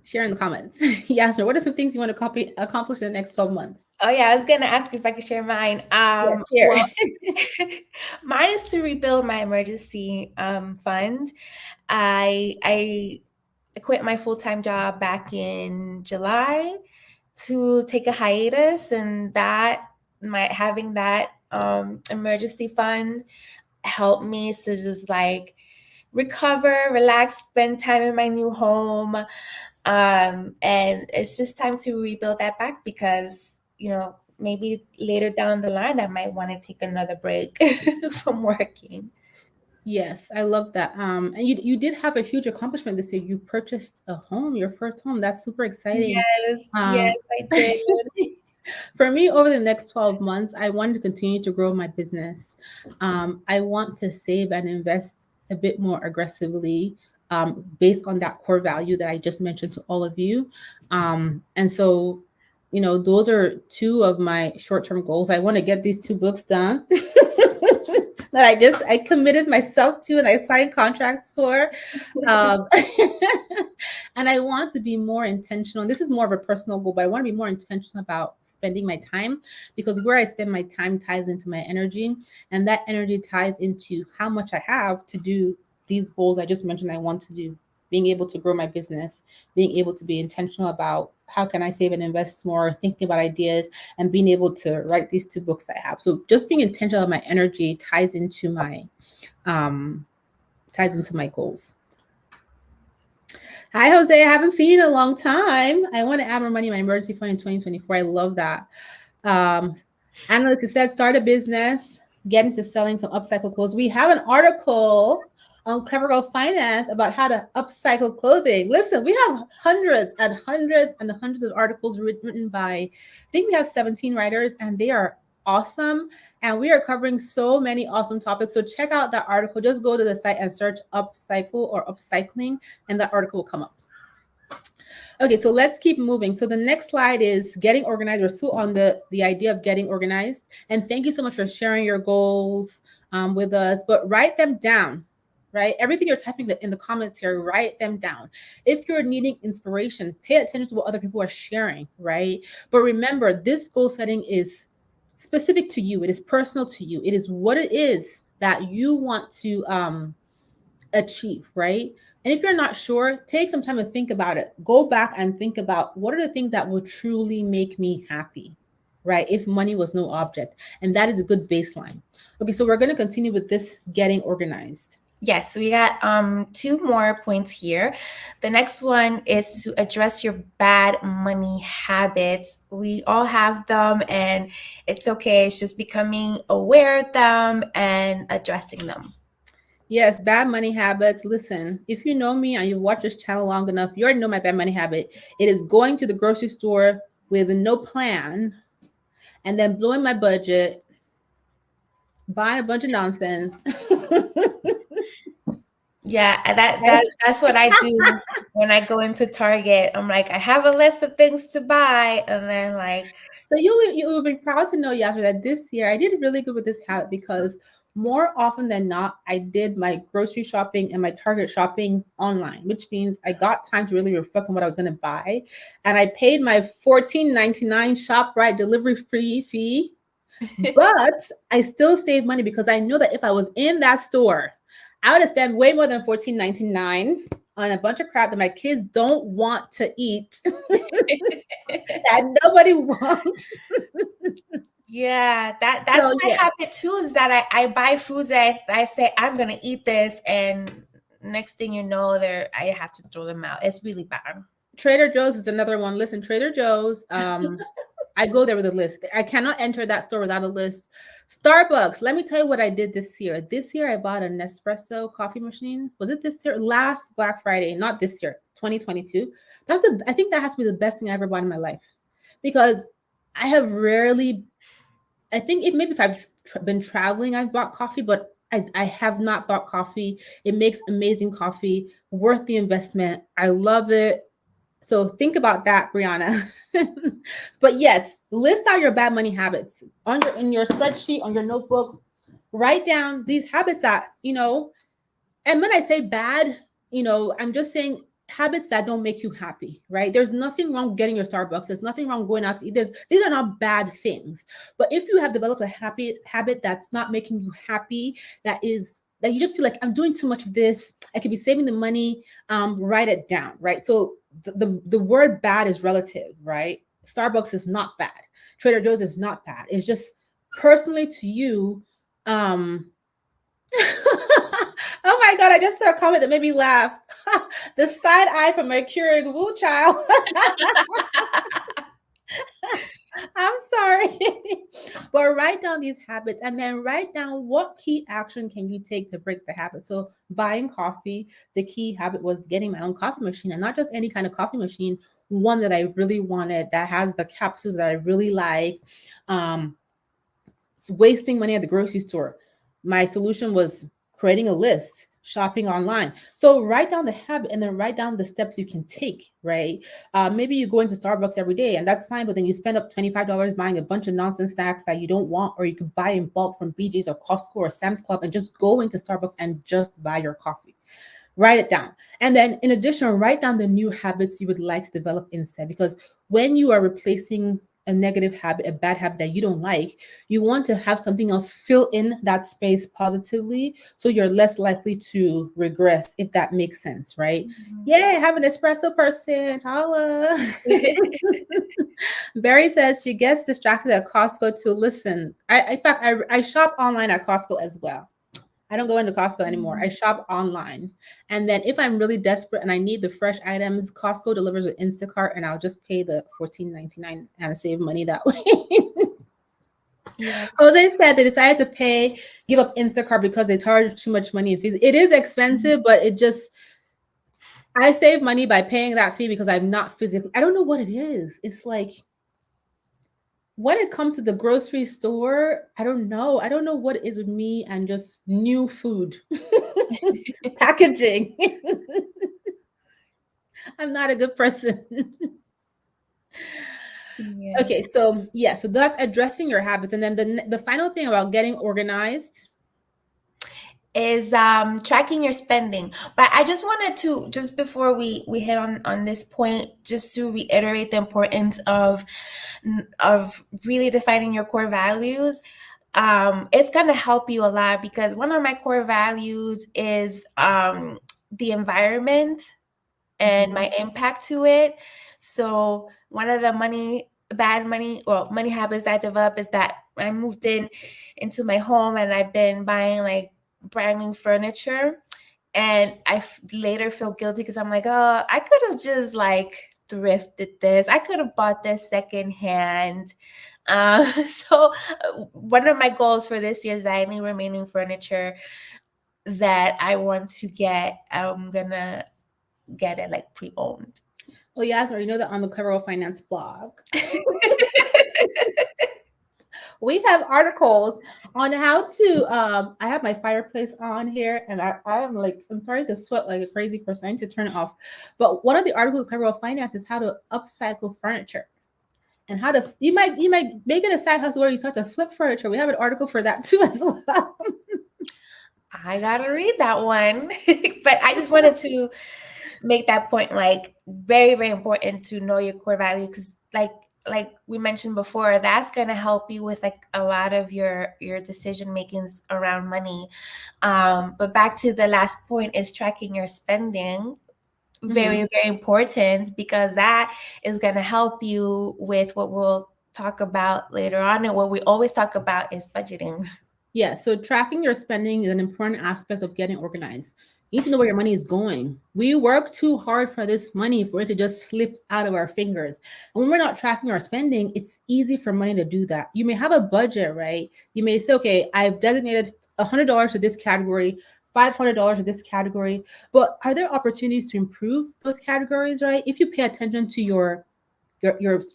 Share in the comments. Yes, what are some things you want to accomplish in the next 12 months? Oh yeah, I was gonna ask if I could share mine. Yes, share. Well, mine is to rebuild my emergency fund. I quit my full-time job back in July to take a hiatus, and having that emergency fund helped me to just like recover, relax, spend time in my new home. And it's just time to rebuild that back because, maybe later down the line, I might want to take another break from working. Yes, I love that. And you did have a huge accomplishment this year. You purchased a home, your first home. That's super exciting. Yes, I did. For me, over the next 12 months, I want to continue to grow my business. I want to save and invest a bit more aggressively based on that core value that I just mentioned to all of you. And so, those are two of my short-term goals. I want to get these 2 books done that I committed myself to and I signed contracts for. And I want to be more intentional. This is more of a personal goal, but I want to be more intentional about spending my time, because where I spend my time ties into my energy, and that energy ties into how much I have to do these goals I just mentioned I want to do. Being able to grow my business, being able to be intentional about how can I save and invest more, thinking about ideas, and being able to write these 2 books I have. So just being intentional about my energy ties into my goals. Hi, Jose. I haven't seen you in a long time. I want to add more money in my emergency fund in 2024. I love that. Analyst said, start a business, get into selling some upcycle clothes. We have an article on Clever Girl Finance about how to upcycle clothing. Listen, we have hundreds and hundreds and hundreds of articles written by, I think we have 17 writers, and they are awesome. And we are covering so many awesome topics. So check out that article. Just go to the site and search upcycle or upcycling, and that article will come up. Okay, so let's keep moving. So the next slide is getting organized. We're still on the idea of getting organized. And thank you so much for sharing your goals with us, but write them down. right? Everything you're typing in the comments here, write them down. If you're needing inspiration, pay attention to what other people are sharing, right? But remember, this goal setting is specific to you. It is personal to you. It is what it is that you want to achieve, right? And if you're not sure, take some time to think about it. Go back and think about what are the things that will truly make me happy, right? If money was no object. And that is a good baseline. Okay, so we're going to continue with this getting organized. Yes, we got 2 more points here. The next one is to address your bad money habits. We all have them, and it's okay. It's just becoming aware of them and addressing them. Yes, bad money habits. Listen, if you know me and you watch this channel long enough, you already know my bad money habit. It is going to the grocery store with no plan and then blowing my budget, buying a bunch of nonsense. Yeah, that's what I do when I go into Target. I'm like, I have a list of things to buy, and then like. So you will be proud to know, Yasmin, that this year I did really good with this habit because more often than not, I did my grocery shopping and my Target shopping online, which means I got time to really reflect on what I was going to buy, and I paid my $14.99 ShopRite delivery free fee. But I still saved money because I know that if I was in that store, I would have spent way more than $14.99 on a bunch of crap that my kids don't want to eat, that nobody wants. Yeah, that's So, my yes. habit too, is that I buy foods that I say I'm gonna eat this, and next thing you know, I have to throw them out. It's really bad. Trader Joe's is another one. Listen, Trader Joe's, I go there with a list. I cannot enter that store without a list. Starbucks, let me tell you what I did this year. This year, I bought a Nespresso coffee machine. Was it this year? Last Black Friday, not this year, 2022. I think that has to be the best thing I ever bought in my life because I have rarely, I think if I've been traveling, I've bought coffee, but I have not bought coffee. It makes amazing coffee, worth the investment. I love it. So think about that, Brianna. But yes, list out your bad money habits in your spreadsheet, on your notebook. Write down these habits that, and when I say bad, I'm just saying habits that don't make you happy, right? There's nothing wrong with getting your Starbucks. There's nothing wrong going out to eat. These are not bad things. But if you have developed a habit that's not making you happy, that you just feel like I'm doing too much of this, I could be saving the money, write it down, right? So the word bad is relative, right? Starbucks is not bad. Trader Joe's is not bad. It's just personally to you. Oh my God, I just saw a comment that made me laugh. The side eye from my Keurig, woo child. I'm sorry. But write down these habits and then write down what key action can you take to break the habit. So buying coffee, the key habit was getting my own coffee machine, and not just any kind of coffee machine, one that I really wanted, that has the capsules that I really like. Wasting money at the grocery store. My solution was creating a list, shopping online. So write down the habit and then write down the steps you can take, right? Maybe you go into Starbucks every day and that's fine, but then you spend up $25 buying a bunch of nonsense snacks that you don't want, or you could buy in bulk from BJ's or Costco or Sam's Club and just go into Starbucks and just buy your coffee. Write it down. And then in addition, write down the new habits you would like to develop instead, because when you are replacing a negative habit, a bad habit that you don't like, you want to have something else fill in that space positively, so you're less likely to regress, if that makes sense, right? Mm-hmm. Yeah, have an espresso person. Holla. Barry says she gets distracted at Costco to listen. In fact, I shop online at Costco as well. I don't go into Costco anymore. I shop online. And then if I'm really desperate and I need the fresh items, Costco delivers with Instacart, and I'll just pay the $14.99 and save money that way. Yeah. Jose said they decided to give up Instacart because they charge too much money in fees. It is expensive, but I save money by paying that fee because I'm not physically, I don't know what it is. It's like, when it comes to the grocery store, I don't know. I don't know what it is with me and just new food packaging. I'm not a good person. Yeah. Okay, so so that's addressing your habits. And then the final thing about getting organized is tracking your spending. But I just wanted to, just before we hit on this point, just to reiterate the importance of really defining your core values. It's going to help you a lot, because one of my core values is the environment and my impact to it. So one of the money habits I developed is that I moved into my home, and I've been buying like brand new furniture, and I later feel guilty because I'm like, oh, I could have just like thrifted this. I could have bought this secondhand. So one of my goals for this year is that any remaining furniture that I want to get, I'm gonna get it like pre-owned. Oh yes, or you know that on the Clever Girl Finance blog, we have articles on how to. I have my fireplace on here, and I'm like, I'm starting to sweat like a crazy person. I need to turn it off. But one of the articles of Clever Girl Finance is how to upcycle furniture. And how to you might make it a side hustle where you start to flip furniture. We have an article for that too as well. I gotta read that one. But I just wanted to make that point, like very, very important to know your core values, because like we mentioned before, that's going to help you with like a lot of your decision makings around money. But back to the last point is tracking your spending. Very, very important, because that is going to help you with what we'll talk about later on, and what we always talk about is budgeting. Yeah, so tracking your spending is an important aspect of getting organized. You need to know where your money is going. We work too hard for this money for it to just slip out of our fingers. And when we're not tracking our spending, it's easy for money to do that. You may have a budget, right? You may say, okay, I've designated $100 to this category, $500 to this category, but are there opportunities to improve those categories, right? If you pay attention to your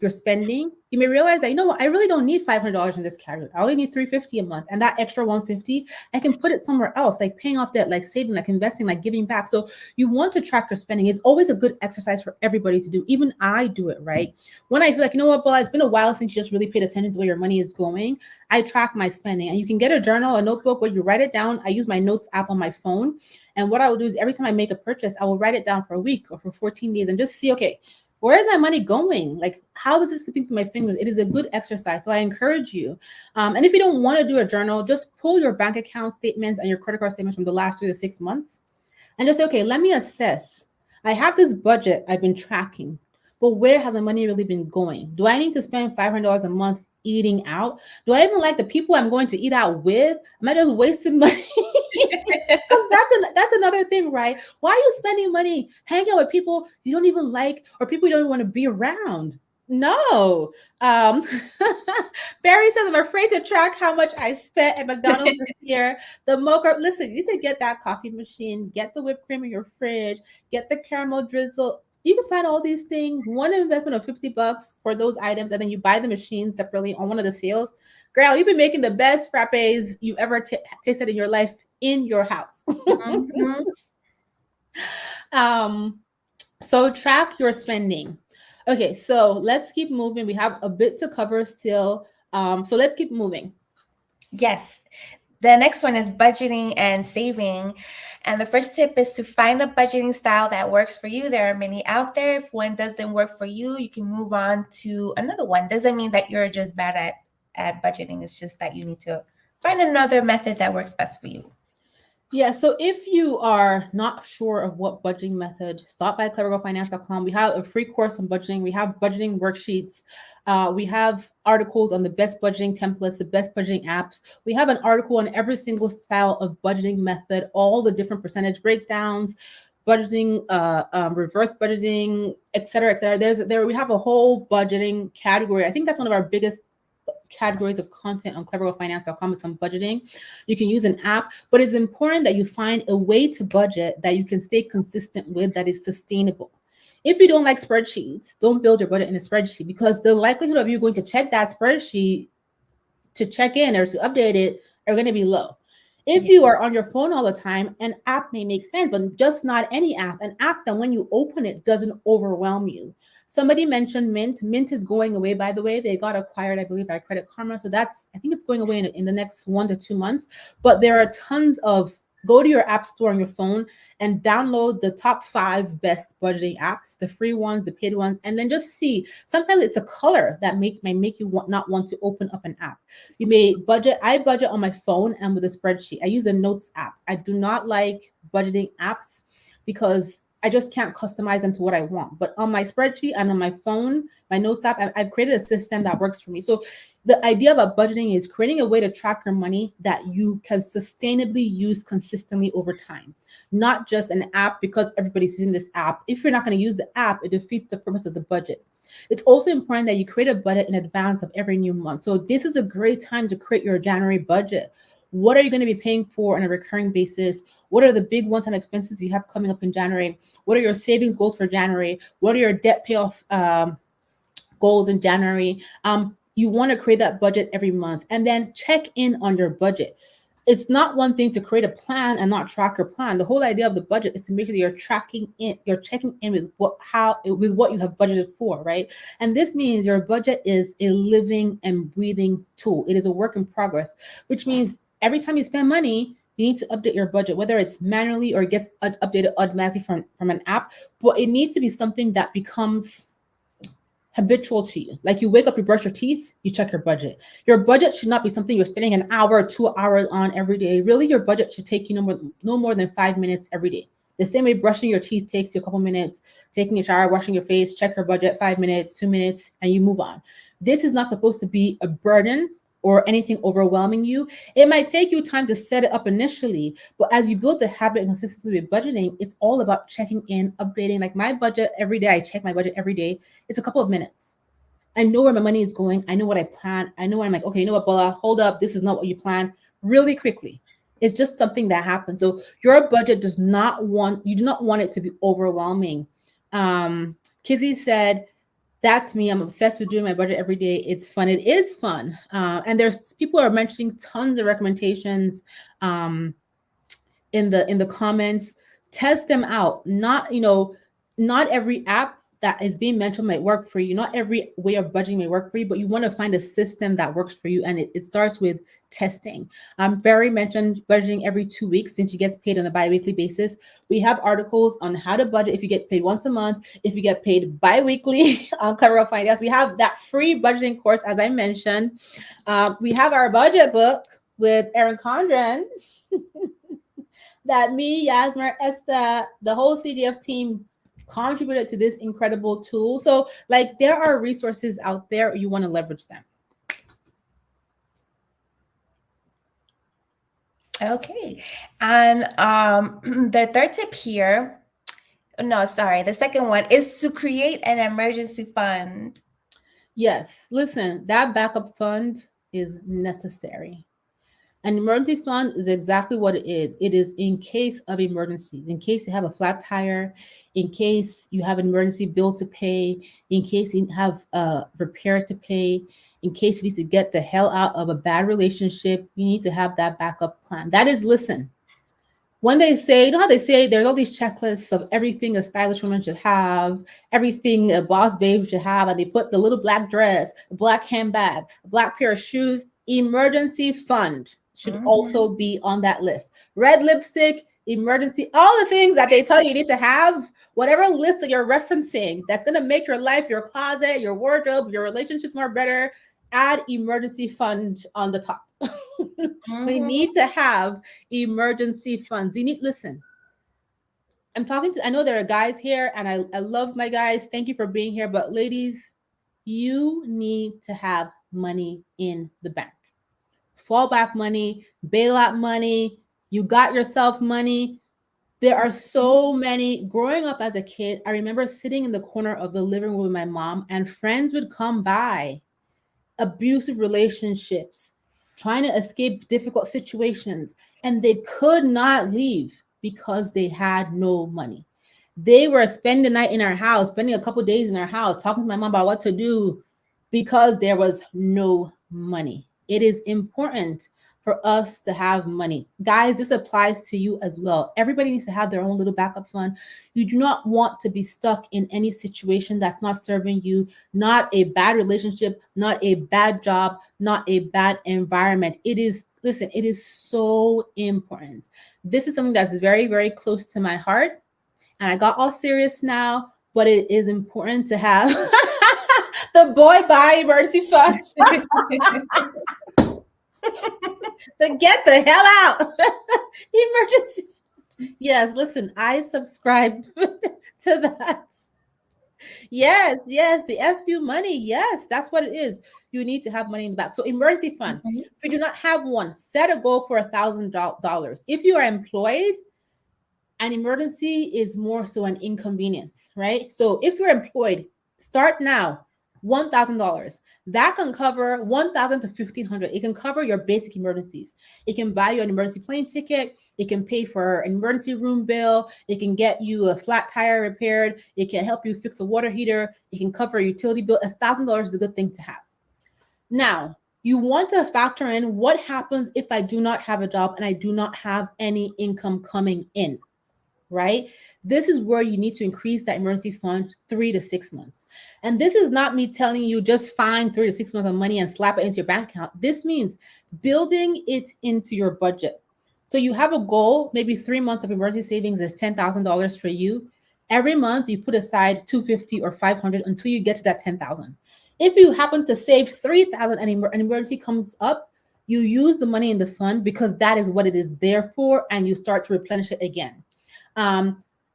spending, you may realize that, you know what, I really don't need $500 in this category. I only need $350 a month, and that extra $150 I can put it somewhere else, like paying off debt, like saving, like investing, like giving back. So you want to track your spending. It's always a good exercise for everybody to do. Even I do it, right? When I feel like, you know what, Bella, it's been a while since you just really paid attention to where your money is going, I track my spending. And you can get a journal, a notebook where you write it down. I use my notes app on my phone, and what I will do is every time I make a purchase, I will write it down for a week or for 14 days and just see, okay, where is my money going? Like, how is it slipping through my fingers? It is a good exercise. So I encourage you. And if you don't want to do a journal, just pull your bank account statements and your credit card statements from the last 3 to 6 months and just say, okay, let me assess. I have this budget I've been tracking, but where has my money really been going? Do I need to spend $500 a month eating out? Do I even like the people I'm going to eat out with? Am I just wasting money? That's another thing, right? Why are you spending money hanging out with people you don't even like, or people you don't even want to be around? No. Barry says, I'm afraid to track how much I spent at McDonald's this year. The mocha, listen, you should get that coffee machine, get the whipped cream in your fridge, get the caramel drizzle. You can find all these things. One investment of $50 for those items, and then you buy the machine separately on one of the sales. Girl, you've been making the best frappes you ever tasted in your life in your house. Mm-hmm. So track your spending. Okay, so let's keep moving. We have a bit to cover still. So let's keep moving. Yes. The next one is budgeting and saving. And the first tip is to find a budgeting style that works for you. There are many out there. If one doesn't work for you, you can move on to another one. Doesn't mean that you're just bad at budgeting. It's just that you need to find another method that works best for you. Yeah, so if you are not sure of what budgeting method, stop by clevergirlfinance.com. We have a free course on budgeting. We have budgeting worksheets. We have articles on the best budgeting templates, the best budgeting apps. We have an article on every single style of budgeting method, all the different percentage breakdowns, budgeting, reverse budgeting, et cetera, et cetera. We have a whole budgeting category. I think that's one of our biggest categories of content on clevergirlfinance.com. It's on budgeting. You can use an app, but it's important that you find a way to budget that you can stay consistent with, that is sustainable. If you don't like spreadsheets, don't build your budget in a spreadsheet, because the likelihood of you going to check that spreadsheet to check in or to update it are going to be low. If you are on your phone all the time, an app may make sense, but just not any app. An app that when you open it doesn't overwhelm you. Somebody mentioned Mint. Mint is going away, by the way. They got acquired, I believe, by Credit Karma. So I think it's going away in the next 1 to 2 months. But there are tons of go to your app store on your phone and download the top 5 best budgeting apps, the free ones, the paid ones, and then just see. Sometimes it's a color that might make you not want to open up an app. You may budget. I budget on my phone and with a spreadsheet. I use a notes app. I do not like budgeting apps because I just can't customize them to what I want. But on my spreadsheet and on my phone, my notes app, I've created a system that works for me. So the idea about budgeting is creating a way to track your money that you can sustainably use consistently over time, not just an app because everybody's using this app. If you're not going to use the app, it defeats the purpose of the budget. It's also important that you create a budget in advance of every new month. So this is a great time to create your January budget. What are you going to be paying for on a recurring basis? What are the big one-time expenses you have coming up in January? What are your savings goals for January? What are your debt payoff goals in January? You want to create that budget every month and then check in on your budget. It's not one thing to create a plan and not track your plan. The whole idea of the budget is to make sure you're checking in with what you have budgeted for, right? And this means your budget is a living and breathing tool. It is a work in progress, which means every time you spend money, you need to update your budget, whether it's manually or it gets updated automatically from an app. But it needs to be something that becomes habitual to you. Like you wake up, you brush your teeth, you check your budget. Your budget should not be something you're spending an hour or 2 hours on every day. Really, your budget should take you no more than 5 minutes every day. The same way brushing your teeth takes you a couple minutes, taking a shower, washing your face, check your budget, 5 minutes, 2 minutes, and you move on. This is not supposed to be a burden or anything overwhelming you. It might take you time to set it up initially, but as you build the habit and consistency with budgeting, it's all about checking in, updating. Like my budget every day, I check my budget every day. It's a couple of minutes. I know where my money is going. I know what I plan. I know when I'm like, okay, you know what, Bola, hold up. This is not what you planned. Really quickly. It's just something that happens. So your budget you do not want it to be overwhelming. Kizzy said, that's me. I'm obsessed with doing my budget every day. It's fun. It is fun. And there's people are mentioning tons of recommendations in the comments. Test them out. Not every app that is being mentioned might work for you. Not every way of budgeting may work for you, but you want to find a system that works for you. And it starts with testing. Barry mentioned budgeting every 2 weeks since she gets paid on a bi-weekly basis. We have articles on how to budget if you get paid once a month, if you get paid bi-weekly on Clever Girl Finance. We have that free budgeting course, as I mentioned. We have our budget book with Erin Condren that me, Yasmer, Esther, the whole CDF team contributed to this incredible tool. So like there are resources out there, you want to leverage them. Okay. And the third tip here, the second one is to create an emergency fund. Yes, listen, that backup fund is necessary. An emergency fund is exactly what it is. It is in case of emergencies, in case you have a flat tire, in case you have an emergency bill to pay, in case you have a repair to pay, in case you need to get the hell out of a bad relationship, you need to have that backup plan. That is, listen, when they say, you know how they say there's all these checklists of everything a stylish woman should have, everything a boss babe should have, and they put the little black dress, a black handbag, a black pair of shoes, emergency fund should also be on that list. Red lipstick, emergency, all the things that they tell you need to have, whatever list that you're referencing that's going to make your life, your closet, your wardrobe, your relationships more better, add emergency fund on the top. We need to have emergency funds. Listen, I know there are guys here and I love my guys. Thank you for being here. But ladies, you need to have money in the bank. Fallback money, bailout money, you got yourself money. There are so many. Growing up as a kid, I remember sitting in the corner of the living room with my mom and friends would come by, abusive relationships, trying to escape difficult situations, and they could not leave because they had no money. They were spending the night in our house, spending a couple days in our house, talking to my mom about what to do because there was no money. It is important for us to have money. Guys, this applies to you as well. Everybody needs to have their own little backup fund. You do not want to be stuck in any situation that's not serving you, not a bad relationship, not a bad job, not a bad environment. It is Listen, it is so important. This is something that's very, very close to my heart. And I got all serious now, but it is important to have the boy buy emergency fund. Then get the hell out. Emergency. Yes, listen, I subscribe to that. Yes, yes, the FU money. Yes, that's what it is. You need to have money in the back. So emergency fund. Mhm. If you do not have one, set a goal for $1,000. If you are employed, an emergency is more so an inconvenience, right? So if you're employed, start now. $1,000. That can cover 1,000 to 1,500. It can cover your basic emergencies. It can buy you an emergency plane ticket. It can pay for an emergency room bill. It can get you a flat tire repaired. It can help you fix a water heater. It can cover a utility bill. $1,000 is a good thing to have. Now, you want to factor in what happens if I do not have a job and I do not have any income coming in, right? This is where you need to increase that emergency fund 3 to 6 months. And this is not me telling you just find 3 to 6 months of money and slap it into your bank account. This means building it into your budget. So you have a goal, maybe 3 months of emergency savings is $10,000 for you. Every month you put aside 250 or 500 until you get to that 10,000. If you happen to save 3,000 and an emergency comes up, you use the money in the fund because that is what it is there for, and you start to replenish it again.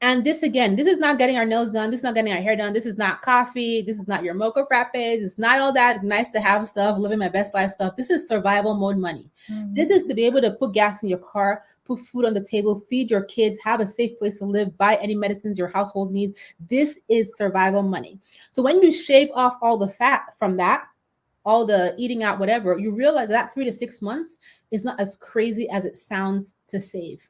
And this again, this is not getting our nails done. This is not getting our hair done. This is not coffee. This is not your mocha frappes. It's not all that nice to have stuff, living my best life stuff. This is survival mode money. Mhm. This is to be able to put gas in your car, put food on the table, feed your kids, have a safe place to live, buy any medicines your household needs. This is survival money. So when you shave off all the fat from that, all the eating out, whatever, you realize that 3 to 6 months is not as crazy as it sounds to save.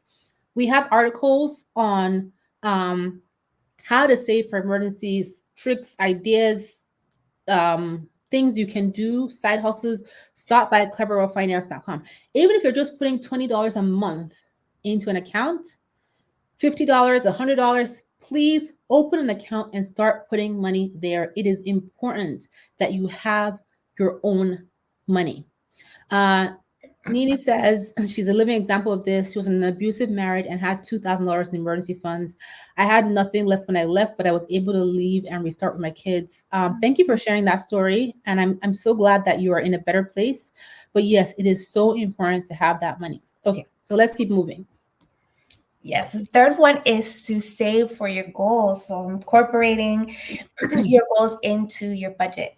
We have articles on how to save for emergencies, tricks, ideas, things you can do, side hustles. Stop by cleverworldfinance.com. Even if you're just putting $20 a month into an account, $50, $100, please open an account and start putting money there. It is important that you have your own money. Nini says she's a living example of this. She was in an abusive marriage and had $2,000 in emergency funds. I had nothing left when I left, but I was able to leave and restart with my kids. Thank you for sharing that story. And I'm so glad that you are in a better place. But yes, it is so important to have that money. Okay, so let's keep moving. Yes. The third one is to save for your goals. So incorporating your goals into your budget.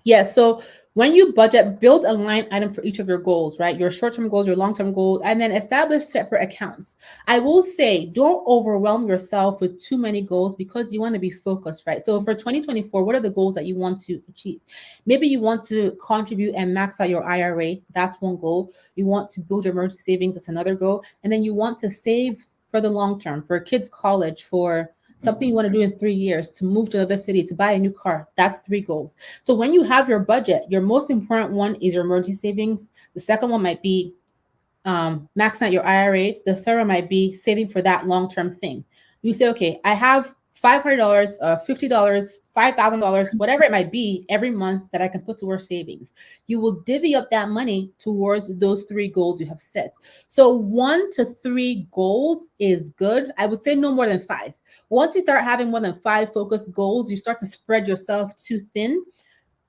Yes. So when you budget, build a line item for each of your goals, right? Your short-term goals, your long-term goals, and then establish separate accounts. I will say, don't overwhelm yourself with too many goals because you want to be focused, right? So for 2024, what are the goals that you want to achieve? Maybe you want to contribute and max out your IRA. That's one goal. You want to build your emergency savings. That's another goal. And then you want to save for the long term, for kids' college, for something you want to do in 3 years, to move to another city, to buy a new car. That's 3 goals. So when you have your budget, your most important one is your emergency savings. The second one might be maxing out your IRA. The third one might be saving for that long-term thing. You say, okay, I have $500, $50, $5,000, whatever it might be every month that I can put towards savings. You will divvy up that money towards those 3 goals you have set. So 1 to 3 goals is good. I would say no more than 5. Once you start having more than 5 focused goals, you start to spread yourself too thin.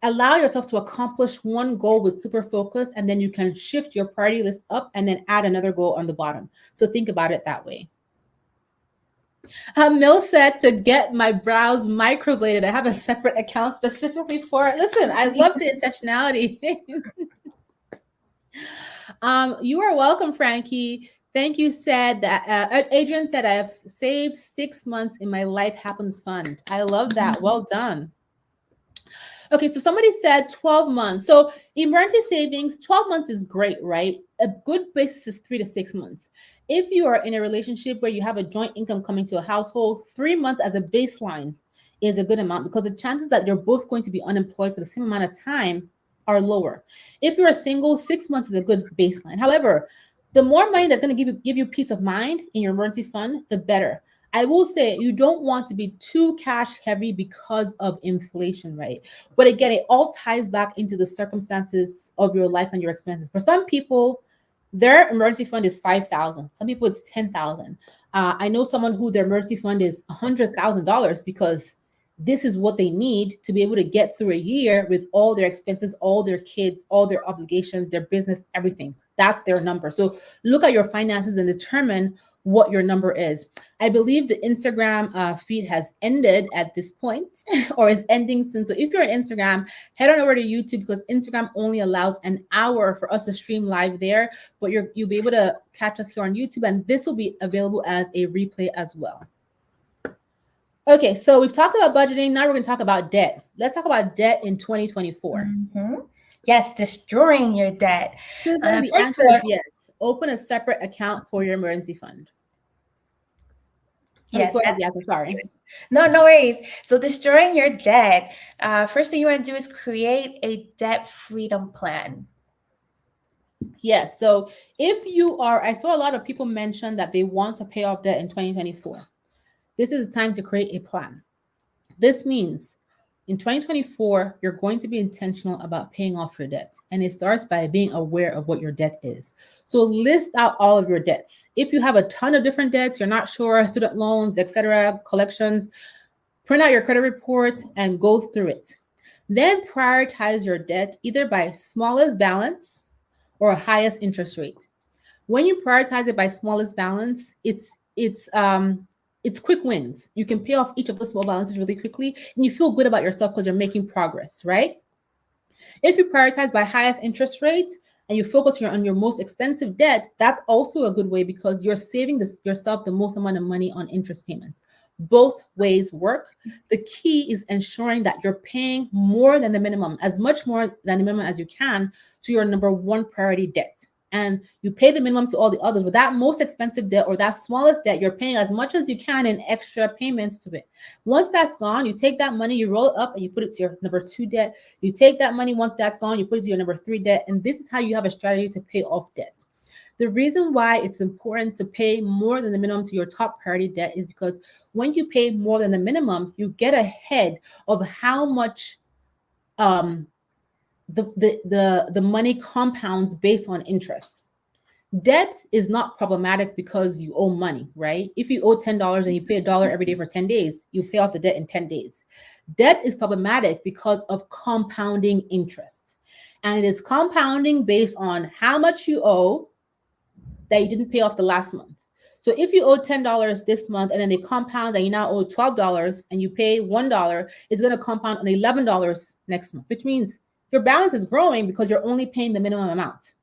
Allow yourself to accomplish one goal with super focus, and then you can shift your priority list up and then add another goal on the bottom. So think about it that way. Mill said to get my brows microbladed. I have a separate account specifically for it. Listen, I love the intentionality. You are welcome, Frankie. Thank you. Said that Adrian said I have saved 6 months in my Life Happens Fund. I love that. Well done. Okay, so somebody said 12 months. So emergency savings, 12 months is great, right? A good basis is 3 to 6 months. If you are in a relationship where you have a joint income coming to a household, 3 months as a baseline is a good amount because the chances that you're both going to be unemployed for the same amount of time are lower. If you're a single, 6 months is a good baseline. However, the more money that's going to give you peace of mind in your emergency fund, the better. I will say you don't want to be too cash heavy because of inflation, right? But again, it all ties back into the circumstances of your life and your expenses. For some people, Their emergency fund is 5,000. Some people it's 10,000. I know someone who their emergency fund is $100,000 because this is what they need to be able to get through a year with all their expenses, all their kids, all their obligations, their business, everything. That's their number. So look at your finances and determine what your number is. I believe the Instagram feed has ended at this point or is ending soon. So if you're on Instagram, head on over to YouTube because Instagram only allows an hour for us to stream live there, but you'll be able to catch us here on YouTube, and this will be available as a replay as well. Okay, so we've talked about budgeting. Now we're going to talk about debt. Let's talk about debt in 2024. Yes, destroying your debt. The answer is yes. Open a separate account for your emergency fund. Yes, I'm sorry. No worries. So destroying your debt, first thing you want to do is create a debt freedom plan. Yes. So if you are, I saw a lot of people mention that they want to pay off debt in 2024. This is the time to create a plan. This means in 2024, you're going to be intentional about paying off your debt. And it starts by being aware of what your debt is. So list out all of your debts. If you have a ton of different debts, you're not sure, student loans, etc., collections, print out your credit reports and go through it. Then prioritize your debt either by smallest balance or highest interest rate. When you prioritize it by smallest balance, it's quick wins. You can pay off each of those small balances really quickly and you feel good about yourself because you're making progress, right? If you prioritize by highest interest rate and you focus on your most expensive debt, that's also a good way because you're saving yourself the most amount of money on interest payments. Both ways work. The key is ensuring that you're paying more than the minimum, as much more than the minimum as you can to your number one priority debt. And you pay the minimum to all the others. With that most expensive debt or that smallest debt, you're paying as much as you can in extra payments to it. Once that's gone, you take that money, you roll it up and you put it to your number two debt. You take that money, once that's gone, you put it to your number three debt. And this is how you have a strategy to pay off debt. The reason why it's important to pay more than the minimum to your top priority debt is because when you pay more than the minimum, you get ahead of how much the money compounds based on interest. Debt is not problematic because you owe money, right? If you owe $10 and you pay $1 every day for 10 days, you pay off the debt in 10 days. Debt is problematic because of compounding interest. And it is compounding based on how much you owe that you didn't pay off the last month. So if you owe $10 this month and then they compound and you now owe $12 and you pay $1, it's going to compound on $11 next month, which means your balance is growing because you're only paying the minimum amount.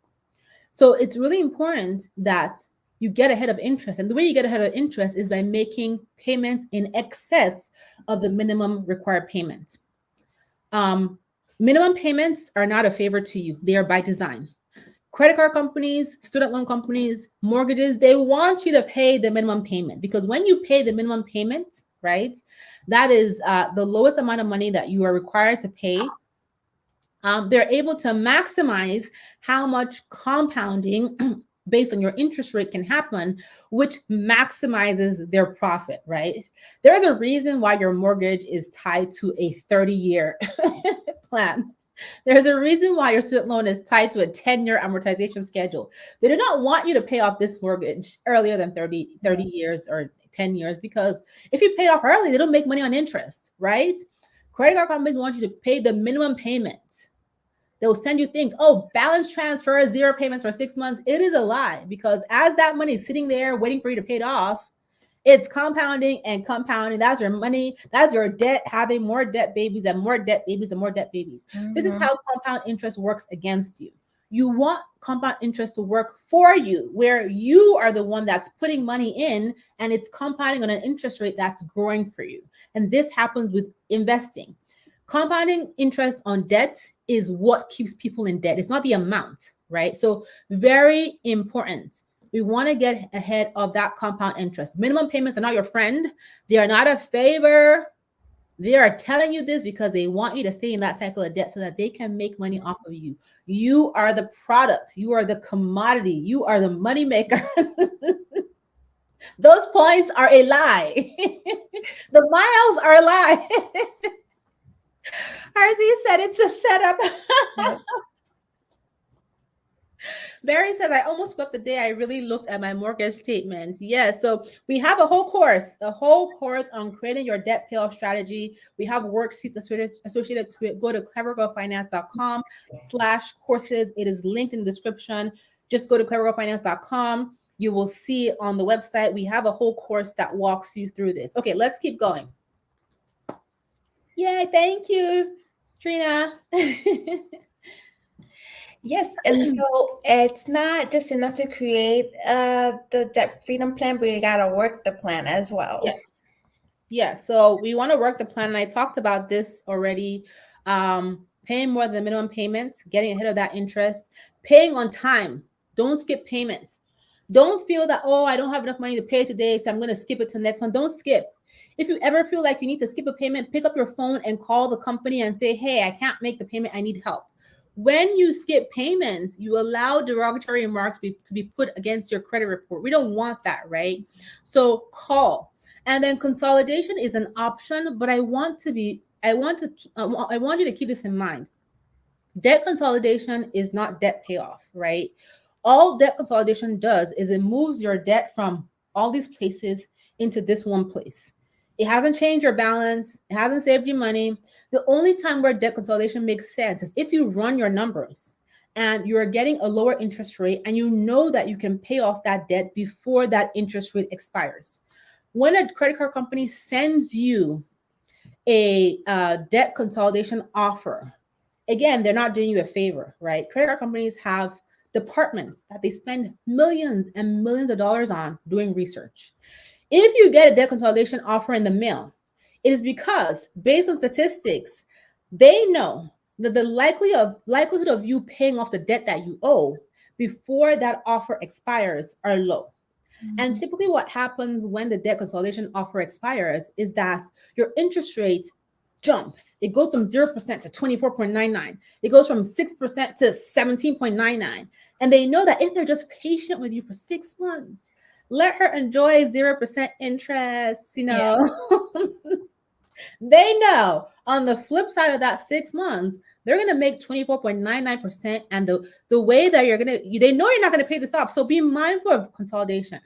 So it's really important that you get ahead of interest. And the way you get ahead of interest is by making payments in excess of the minimum required payment. Minimum payments are not a favor to you. They are by design. Credit card companies, student loan companies, mortgages, they want you to pay the minimum payment because when you pay the minimum payment, right, that is the lowest amount of money that you are required to pay. They're able to maximize how much compounding based on your interest rate can happen, which maximizes their profit, right? There's a reason why your mortgage is tied to a 30-year plan. There's a reason why your student loan is tied to a 10-year amortization schedule. They do not want you to pay off this mortgage earlier than 30 years or 10 years because if you pay it off early, they don't make money on interest, right? Credit card companies want you to pay the minimum payment. They'll send you things, oh, balance transfer, 0 payments for 6 months. It is a lie because as that money is sitting there waiting for you to pay it off, it's compounding and compounding. That's your money. That's your debt, having more debt babies and more debt babies and more debt babies. Mm-hmm. This is how compound interest works against you. You want compound interest to work for you, where you are the one that's putting money in and it's compounding on an interest rate that's growing for you. And this happens with investing. Compounding interest on debt is what keeps people in debt. It's not the amount, right? So very important. We want to get ahead of that compound interest. Minimum payments are not your friend. They are not a favor. They are telling you this because they want you to stay in that cycle of debt so that they can make money off of you. You are the product. You are the commodity. You are the money maker. Those points are a lie. The miles are a lie. RZ said it's a setup. Barry says, I almost swept the day I really looked at my mortgage statements. Yes. So we have a whole course on creating your debt payoff strategy. We have worksheets associated to it. Go to clevergirlfinance.com/courses. It is linked in the description. Just go to clevergirlfinance.com. You will see on the website, we have a whole course that walks you through this. Okay, let's keep going. Yay, thank you, Trina. Yes, and so it's not just enough to create the debt freedom plan, but you gotta work the plan as well. Yes. Yes. So we want to work the plan. And I talked about this already. Paying more than the minimum payments, getting ahead of that interest, paying on time. Don't skip payments. Don't feel that, oh, I don't have enough money to pay today, so I'm going to skip it to the next one. Don't skip. If you ever feel like you need to skip a payment, pick up your phone and call the company and say, hey, I can't make the payment. I need help. When you skip payments, you allow derogatory remarks to be put against your credit report. We don't want that, right? So call. And then consolidation is an option, but I want you to keep this in mind. Debt consolidation is not debt payoff, right? All debt consolidation does is it moves your debt from all these places into this one place. It hasn't changed your balance. It hasn't saved you money. The only time where debt consolidation makes sense is if you run your numbers and you're getting a lower interest rate and you know that you can pay off that debt before that interest rate expires. When a credit card company sends you a debt consolidation offer, again, they're not doing you a favor, right? Credit card companies have departments that they spend millions and millions of dollars on doing research. If you get a debt consolidation offer in the mail, it is because, based on statistics, they know that the likelihood of you paying off the debt that you owe before that offer expires are low. Mm-hmm. And typically what happens when the debt consolidation offer expires is that your interest rate jumps. It goes from 0% to 24.99. It goes from 6% to 17.99. And they know that if they're just patient with you for 6 months, let her enjoy 0% interest, Yeah. They know on the flip side of that 6 months, they're going to make 24.99%. And the way that they know you're not going to pay this off. So be mindful of consolidation.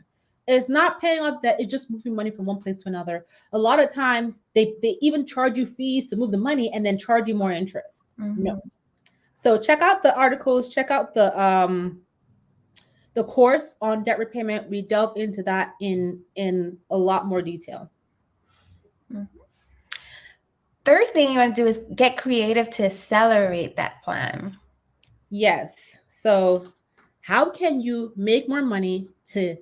It's not paying off that, it's just moving money from one place to another. A lot of times they even charge you fees to move the money and then charge you more interest. Mm-hmm. No. So check out the articles, check out the course on debt repayment. We delve into that in a lot more detail. Mm-hmm. Third thing you want to do is get creative to accelerate that plan. Yes. So how can you make more money to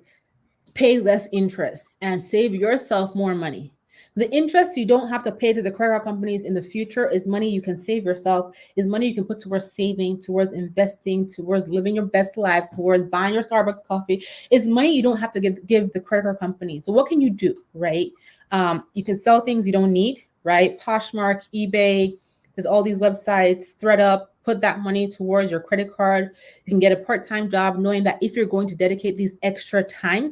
pay less interest and save yourself more money? The interest you don't have to pay to the credit card companies in the future is money you can save yourself, is money you can put towards saving, towards investing, towards living your best life, towards buying your Starbucks coffee. It's money you don't have to give the credit card company. So what can you do, right? You can sell things you don't need, right? Poshmark, eBay, there's all these websites, ThreadUp. Put that money towards your credit card. You can get a part-time job knowing that if you're going to dedicate this extra time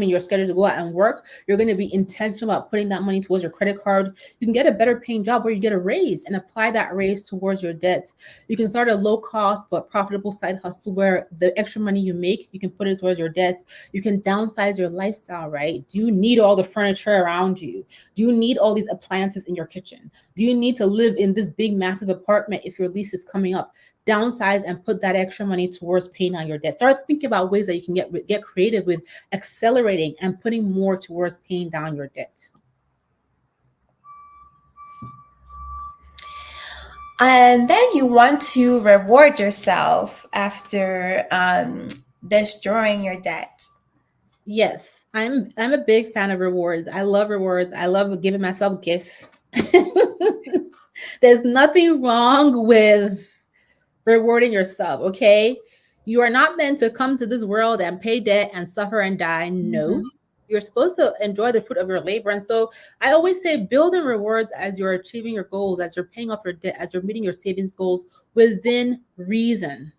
in your schedule to go out and work, you're going to be intentional about putting that money towards your credit card. You can get a better paying job where you get a raise and apply that raise towards your debt. You can start a low cost but profitable side hustle where the extra money you make, you can put it towards your debt. You can downsize your lifestyle, right? Do you need all the furniture around you? Do you need all these appliances in your kitchen? Do you need to live in this big, massive apartment if your lease is coming up? Downsize and put that extra money towards paying down your debt. Start thinking about ways that you can get creative with accelerating and putting more towards paying down your debt. And then you want to reward yourself after destroying your debt. Yes, I'm a big fan of rewards. I love rewards. I love giving myself gifts. There's nothing wrong with rewarding yourself, okay? You are not meant to come to this world and pay debt and suffer and die. No, mm-hmm. You're supposed to enjoy the fruit of your labor. And so I always say build in rewards as you're achieving your goals, as you're paying off your debt, as you're meeting your savings goals within reason.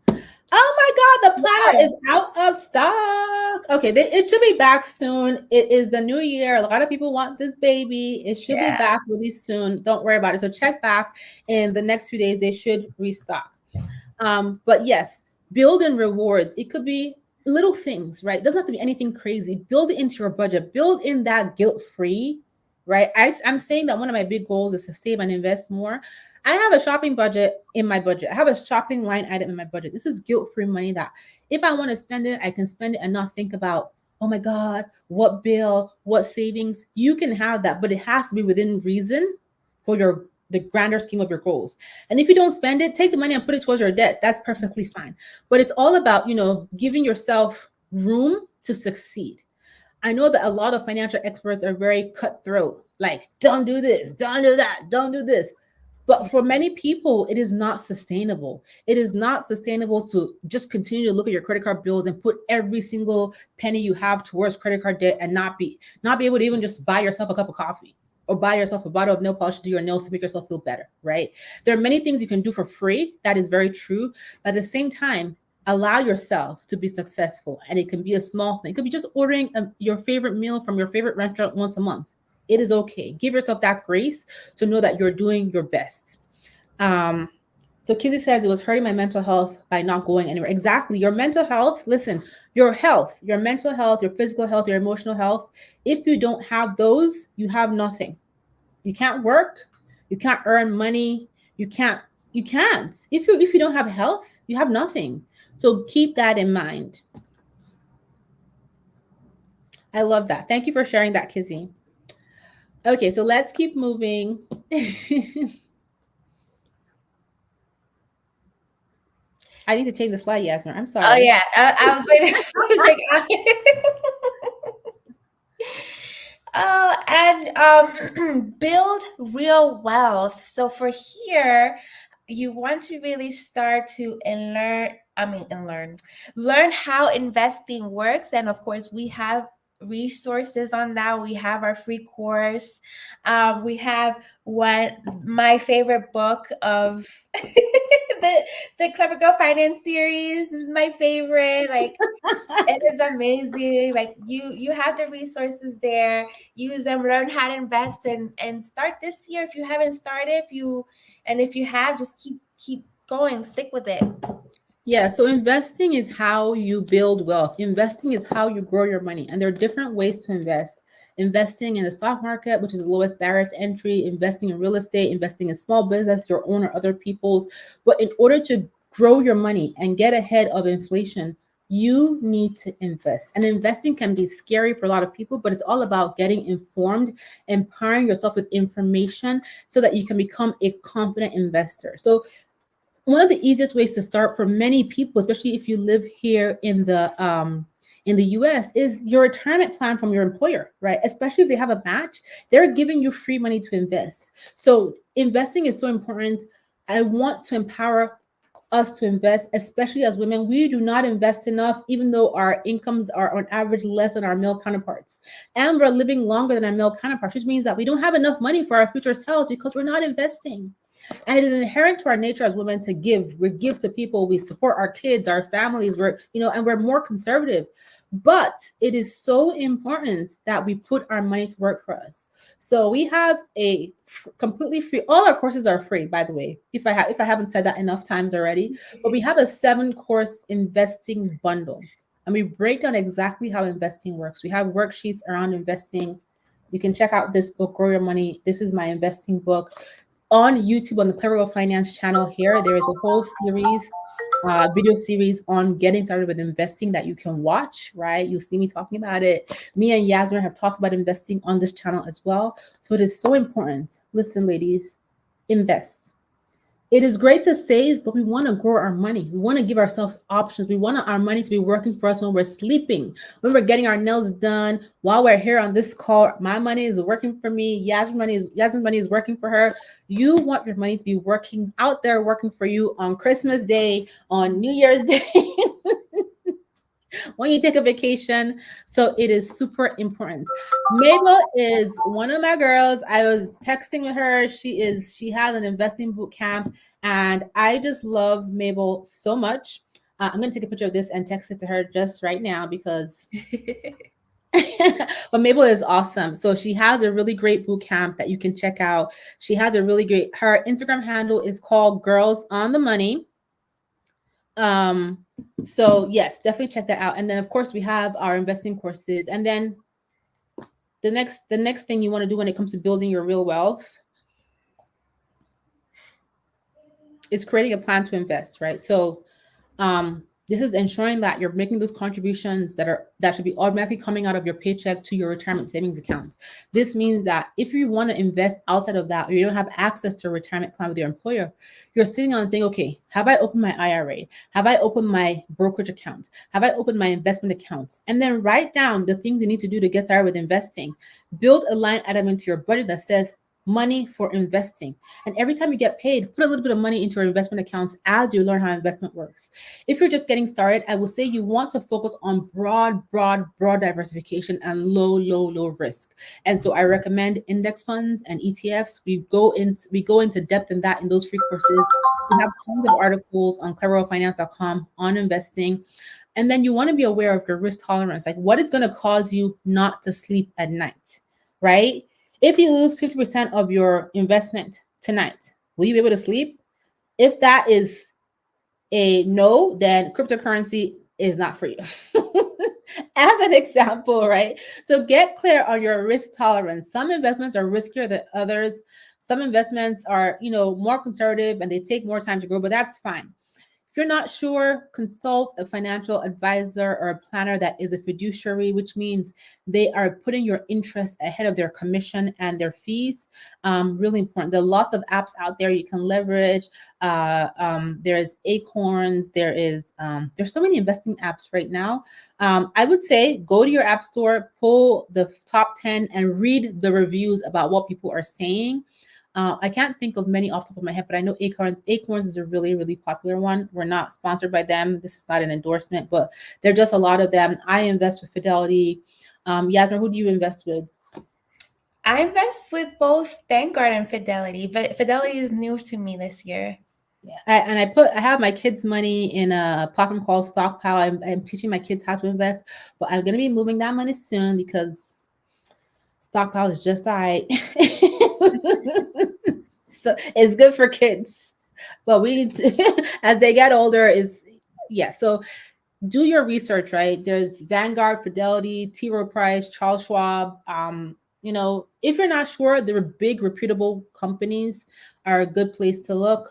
Oh my God, the planner is out of stock. Okay, it should be back soon. It is the new year. A lot of people want this baby. It should be back really soon. Don't worry about it. So check back in the next few days. They should restock. But yes, build in rewards. It could be little things, right? It doesn't have to be anything crazy. Build it into your budget. Build in that guilt-free, right? I'm saying that one of my big goals is to save and invest more. I have a shopping budget in my budget. I have a shopping line item in my budget. This is guilt-free money that if I want to spend it, I can spend it and not think about, oh my God, what bill, what savings. You can have that, but it has to be within reason for the grander scheme of your goals. And if you don't spend it, take the money and put it towards your debt. That's perfectly fine. But it's all about, giving yourself room to succeed. I know that a lot of financial experts are very cutthroat, like, don't do this, don't do that, don't do this. But for many people, it is not sustainable. It is not sustainable to just continue to look at your credit card bills and put every single penny you have towards credit card debt and not be able to even just buy yourself a cup of coffee or buy yourself a bottle of nail polish to do your nails to make yourself feel better, right? There are many things you can do for free. That is very true. But at the same time, allow yourself to be successful. And it can be a small thing. It could be just ordering your favorite meal from your favorite restaurant once a month. It is okay. Give yourself that grace to know that you're doing your best. So Kizzy says it was hurting my mental health by not going anywhere. Exactly. Your mental health, listen, your health, your mental health, your physical health, your emotional health. If you don't have those, you have nothing. You can't work. You can't earn money. You can't. If you don't have health, you have nothing. So keep that in mind. I love that. Thank you for sharing that, Kizzy. Okay, so let's keep moving. I need to change the slide, Yasmin. I'm sorry. Oh yeah, I was waiting. I was like, and build real wealth. So for here, you want to really start to learn how investing works. And of course, we have resources on that. We have our free course. We have my favorite book of the Clever Girl Finance series is my favorite. Like, it is amazing. Like, you have the resources there. Use them, learn how to invest, and start this year if you haven't started. If you have, just keep going, stick with it. Yeah, so investing is how you build wealth. Investing is how you grow your money. And there are different ways to invest. Investing in the stock market, which is the lowest barrier to entry, investing in real estate, investing in small business, your own or other people's. But in order to grow your money and get ahead of inflation, you need to invest. And investing can be scary for a lot of people, but it's all about getting informed, empowering yourself with information so that you can become a confident investor. So one of the easiest ways to start for many people, especially if you live here in the US, is your retirement plan from your employer, right? Especially if they have a match, they're giving you free money to invest. So investing is so important. I want to empower us to invest, especially as women. We do not invest enough, even though our incomes are on average less than our male counterparts. And we're living longer than our male counterparts, which means that we don't have enough money for our future's health because we're not investing. And it is inherent to our nature as women to give. We give to people, we support our kids, our families, and we're more conservative. But it is so important that we put our money to work for us. So we have a completely free, all our courses are free, by the way, if I haven't said that enough times already, but we have a 7-course investing bundle. And we break down exactly how investing works. We have worksheets around investing. You can check out this book, Grow Your Money. This is my investing book. On YouTube, on the Clever Girl Finance channel here, there is a whole series, video series on getting started with investing that you can watch, right? You'll see me talking about it. Me and Yasmin have talked about investing on this channel as well. So it is so important. Listen, ladies, invest. It is great to save, but we want to grow our money. We want to give ourselves options. We want our money to be working for us when we're sleeping, when we're getting our nails done, while we're here on this call. My money is working for me. Yasmin's money is working for her. You want your money to be working out there, working for you on Christmas Day, on New Year's Day, when you take a vacation. So it is super important. Mabel is one of my girls. I was texting with her. She has an investing boot camp, and I just love Mabel so much. I'm going to take a picture of this and text it to her just right now because but Mabel is awesome. So she has a really great boot camp that you can check out. She has her Instagram handle is called Girls on the Money. So yes, definitely check that out. And then of course we have our investing courses. And then the next thing you want to do when it comes to building your real wealth is creating a plan to invest, right? So this is ensuring that you're making those contributions that should be automatically coming out of your paycheck to your retirement savings account. This means that if you want to invest outside of that, or you don't have access to a retirement plan with your employer, you're sitting on saying, okay, have I opened my IRA? Have I opened my brokerage account? Have I opened my investment accounts? And then write down the things you need to do to get started with investing. Build a line item into your budget that says money for investing. And every time you get paid, put a little bit of money into your investment accounts as you learn how investment works. If you're just getting started, I will say you want to focus on broad diversification and low risk. And so I recommend index funds and ETFs. We go into depth in that in those free courses. We have tons of articles on cleverwealthfinance.com on investing. And then you want to be aware of your risk tolerance, like what is going to cause you not to sleep at night, right? If you lose 50% of your investment tonight, will you be able to sleep? If that is a no, then cryptocurrency is not for you. As an example, right? So get clear on your risk tolerance. Some investments are riskier than others. Some investments are, more conservative and they take more time to grow, but that's fine. If you're not sure, consult a financial advisor or a planner that is a fiduciary, which means they are putting your interests ahead of their commission and their fees. Really important. There are lots of apps out there you can leverage. There is Acorns. There's so many investing apps right now. I would say go to your app store, pull the top 10 and read the reviews about what people are saying. I can't think of many off the top of my head, but I know Acorns. Acorns is a really popular one. We're not sponsored by them. This is not an endorsement, but there are just a lot of them. I invest with Fidelity. Yasmin, who do you invest with? I invest with both Vanguard and Fidelity, but Fidelity is new to me this year. Yeah, I have my kids' money in a platform called Stockpile. I'm teaching my kids how to invest, but I'm going to be moving that money soon because Stockpile is just all right. So it's good for kids, but we need to, as they get older, so do your research, right? There's Vanguard, Fidelity, T. Rowe Price, Charles Schwab. If you're not sure, there are big reputable companies are a good place to look,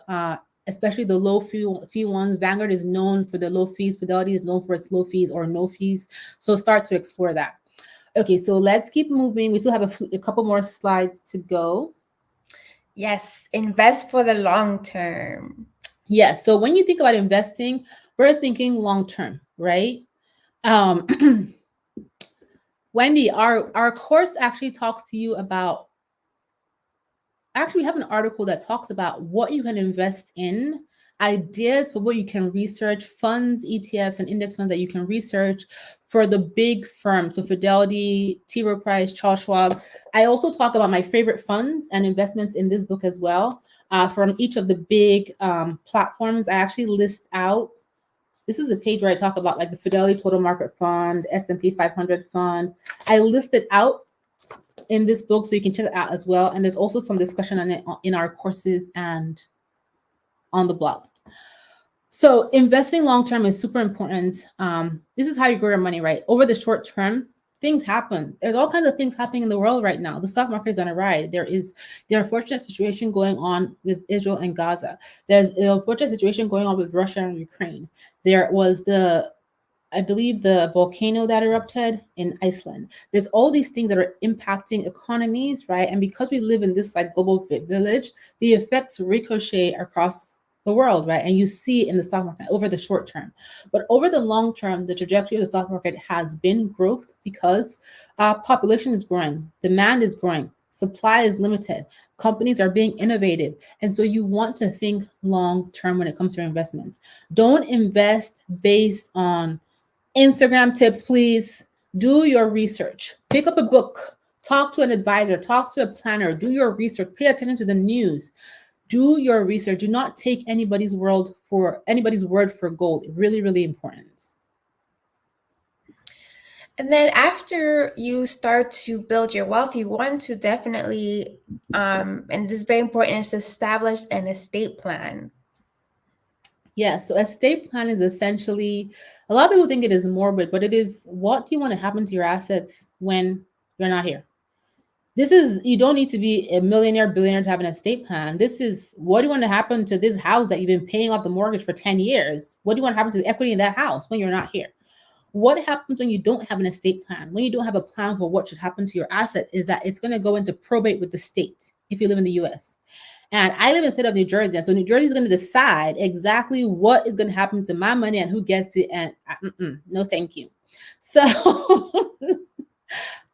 especially the low fee ones. Vanguard is known for the low fees. Fidelity is known for its low fees or no fees. So start to explore that. Okay, so let's keep moving. We still have a couple more slides to go. Yes, invest for the long term. Yes, so when you think about investing, we're thinking long term, right? Wendy, our course actually talks to you about, we have an article that talks about what you can invest in, ideas for what you can research, funds, ETFs, and index funds that you can research for the big firms. So Fidelity, T. Rowe Price, Charles Schwab. I also talk about my favorite funds and investments in this book as well. From each of the big platforms, I actually list out. This is a page where I talk about like the Fidelity Total Market Fund, S&P 500 Fund. I list it out in this book so you can check it out as well. And there's also some discussion on it in our courses and on the blog. So investing long-term is super important. This is how you grow your money, right? Over the short term, things happen. There's all kinds of things happening in the world right now. The stock market is on a ride. There is the unfortunate situation going on with Israel and Gaza. There's the unfortunate situation going on with Russia and Ukraine. There was I believe the volcano that erupted in Iceland. There's all these things that are impacting economies, right? And because we live in this like global village, the effects ricochet across the world, right? And you see it in the stock market over the short term. But over the long term, the trajectory of the stock market has been growth because population is growing, demand is growing, supply is limited, companies are being innovative. And so you want to think long term when it comes to your investments. Don't invest based on Instagram tips, please. Do your research. Pick up a book. Talk to an advisor. Talk to a planner. Do your research. Pay attention to the news. Do your research. Do not take anybody's word for gold. Really, really important. And then after you start to build your wealth, you want to definitely, and this is very important, is to establish an estate plan. Yeah, so estate plan is essentially, a lot of people think it is morbid, but it is, what do you want to happen to your assets when you're not here? This is, you don't need to be a millionaire, billionaire to have an estate plan. This is, what do you want to happen to this house that you've been paying off the mortgage for 10 years? What do you want to happen to the equity in that house when you're not here? What happens when you don't have an estate plan? When you don't have a plan for what should happen to your asset, is that it's going to go into probate with the state if you live in the US. And I live in the state of New Jersey. And so New Jersey is going to decide exactly what is going to happen to my money and who gets it. And no, thank you. So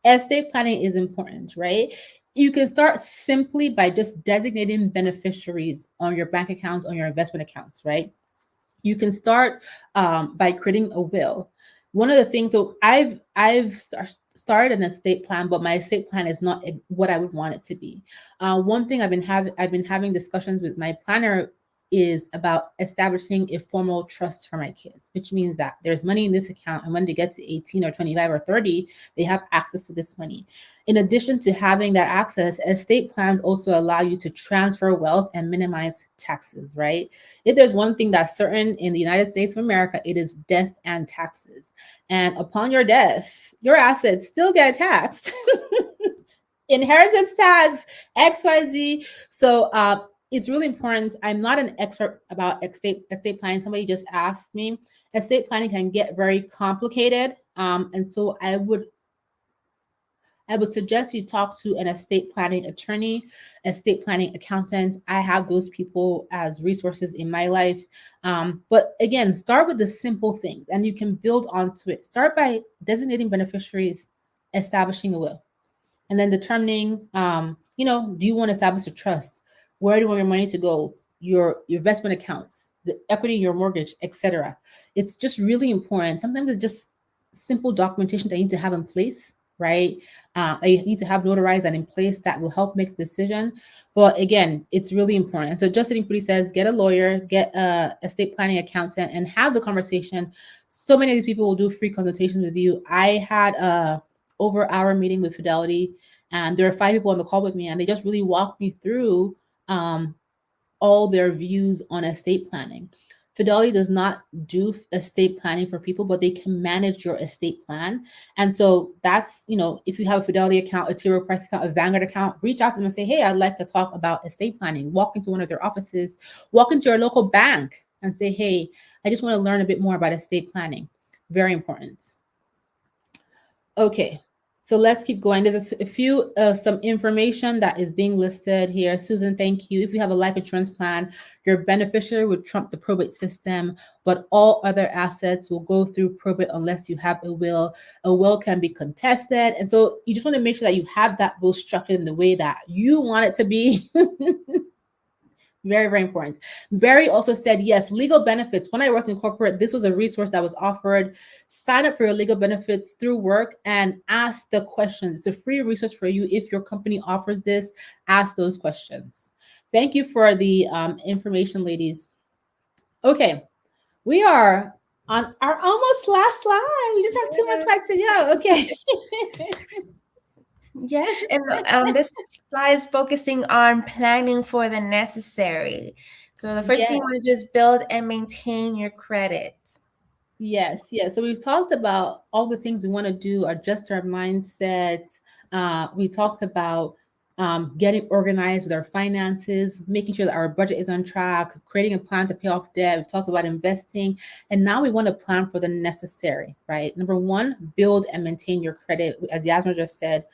estate planning is important, right? You can start simply by just designating beneficiaries on your bank accounts, on your investment accounts, right? You can start by creating a will. One of the things, so I've started an estate plan, but my estate plan is not what I would want it to be. One thing I've been having discussions with my planner is about establishing a formal trust for my kids, which means that there's money in this account, and when they get to 18 or 25 or 30, they have access to this money. In addition to having that access, estate plans also allow you to transfer wealth and minimize taxes, right? If there's one thing that's certain in the United States of America, it is death and taxes. And upon your death, your assets still get taxed. Inheritance tax, XYZ. So it's really important. I'm not an expert about estate planning. Somebody just asked me. Estate planning can get very complicated. And so I would suggest you talk to an estate planning attorney, estate planning accountant. I have those people as resources in my life. But again, start with the simple things and you can build onto it. Start by designating beneficiaries, establishing a will, and then determining, do you want to establish a trust? Where do you want your money to go? Your investment accounts, the equity in your mortgage, etc. It's just really important. Sometimes it's just simple documentation that you need to have in place, right? You need to have notarized and in place that will help make the decision. But again, it's really important. So Justin Incudi says, get a lawyer, get a estate planning accountant, and have the conversation. So many of these people will do free consultations with you. I had a over-hour meeting with Fidelity, and there are 5 people on the call with me, and they just really walked me through all their views on estate planning. Fidelity does not do estate planning for people, but they can manage your estate plan. And so that's, if you have a Fidelity account, a T. Rowe Price account, a Vanguard account, reach out to them and say, hey, I'd like to talk about estate planning. Walk into one of their offices, walk into your local bank and say, hey, I just want to learn a bit more about estate planning. Very important. Okay. So let's keep going. There's a few, some information that is being listed here. Susan, thank you. If you have a life insurance plan, your beneficiary would trump the probate system, but all other assets will go through probate unless you have a will. A will can be contested. And so you just want to make sure that you have that will structured in the way that you want it to be. Very, very important. Barry also said, yes, legal benefits. When I worked in corporate, this was a resource that was offered. Sign up for your legal benefits through work and ask the questions. It's a free resource for you. If your company offers this, ask those questions. Thank you for the information, ladies. Okay, we are on our almost last slide. We just have 2 more slides to go. Okay. Yes, and this slide is focusing on planning for the necessary. So the first thing you want to do is build and maintain your credit. Yes. So we've talked about all the things we want to do, adjust our mindset. We talked about getting organized with our finances, making sure that our budget is on track, creating a plan to pay off debt. We talked about investing, and now we want to plan for the necessary, right? Number 1, build and maintain your credit. As Yasmin just said,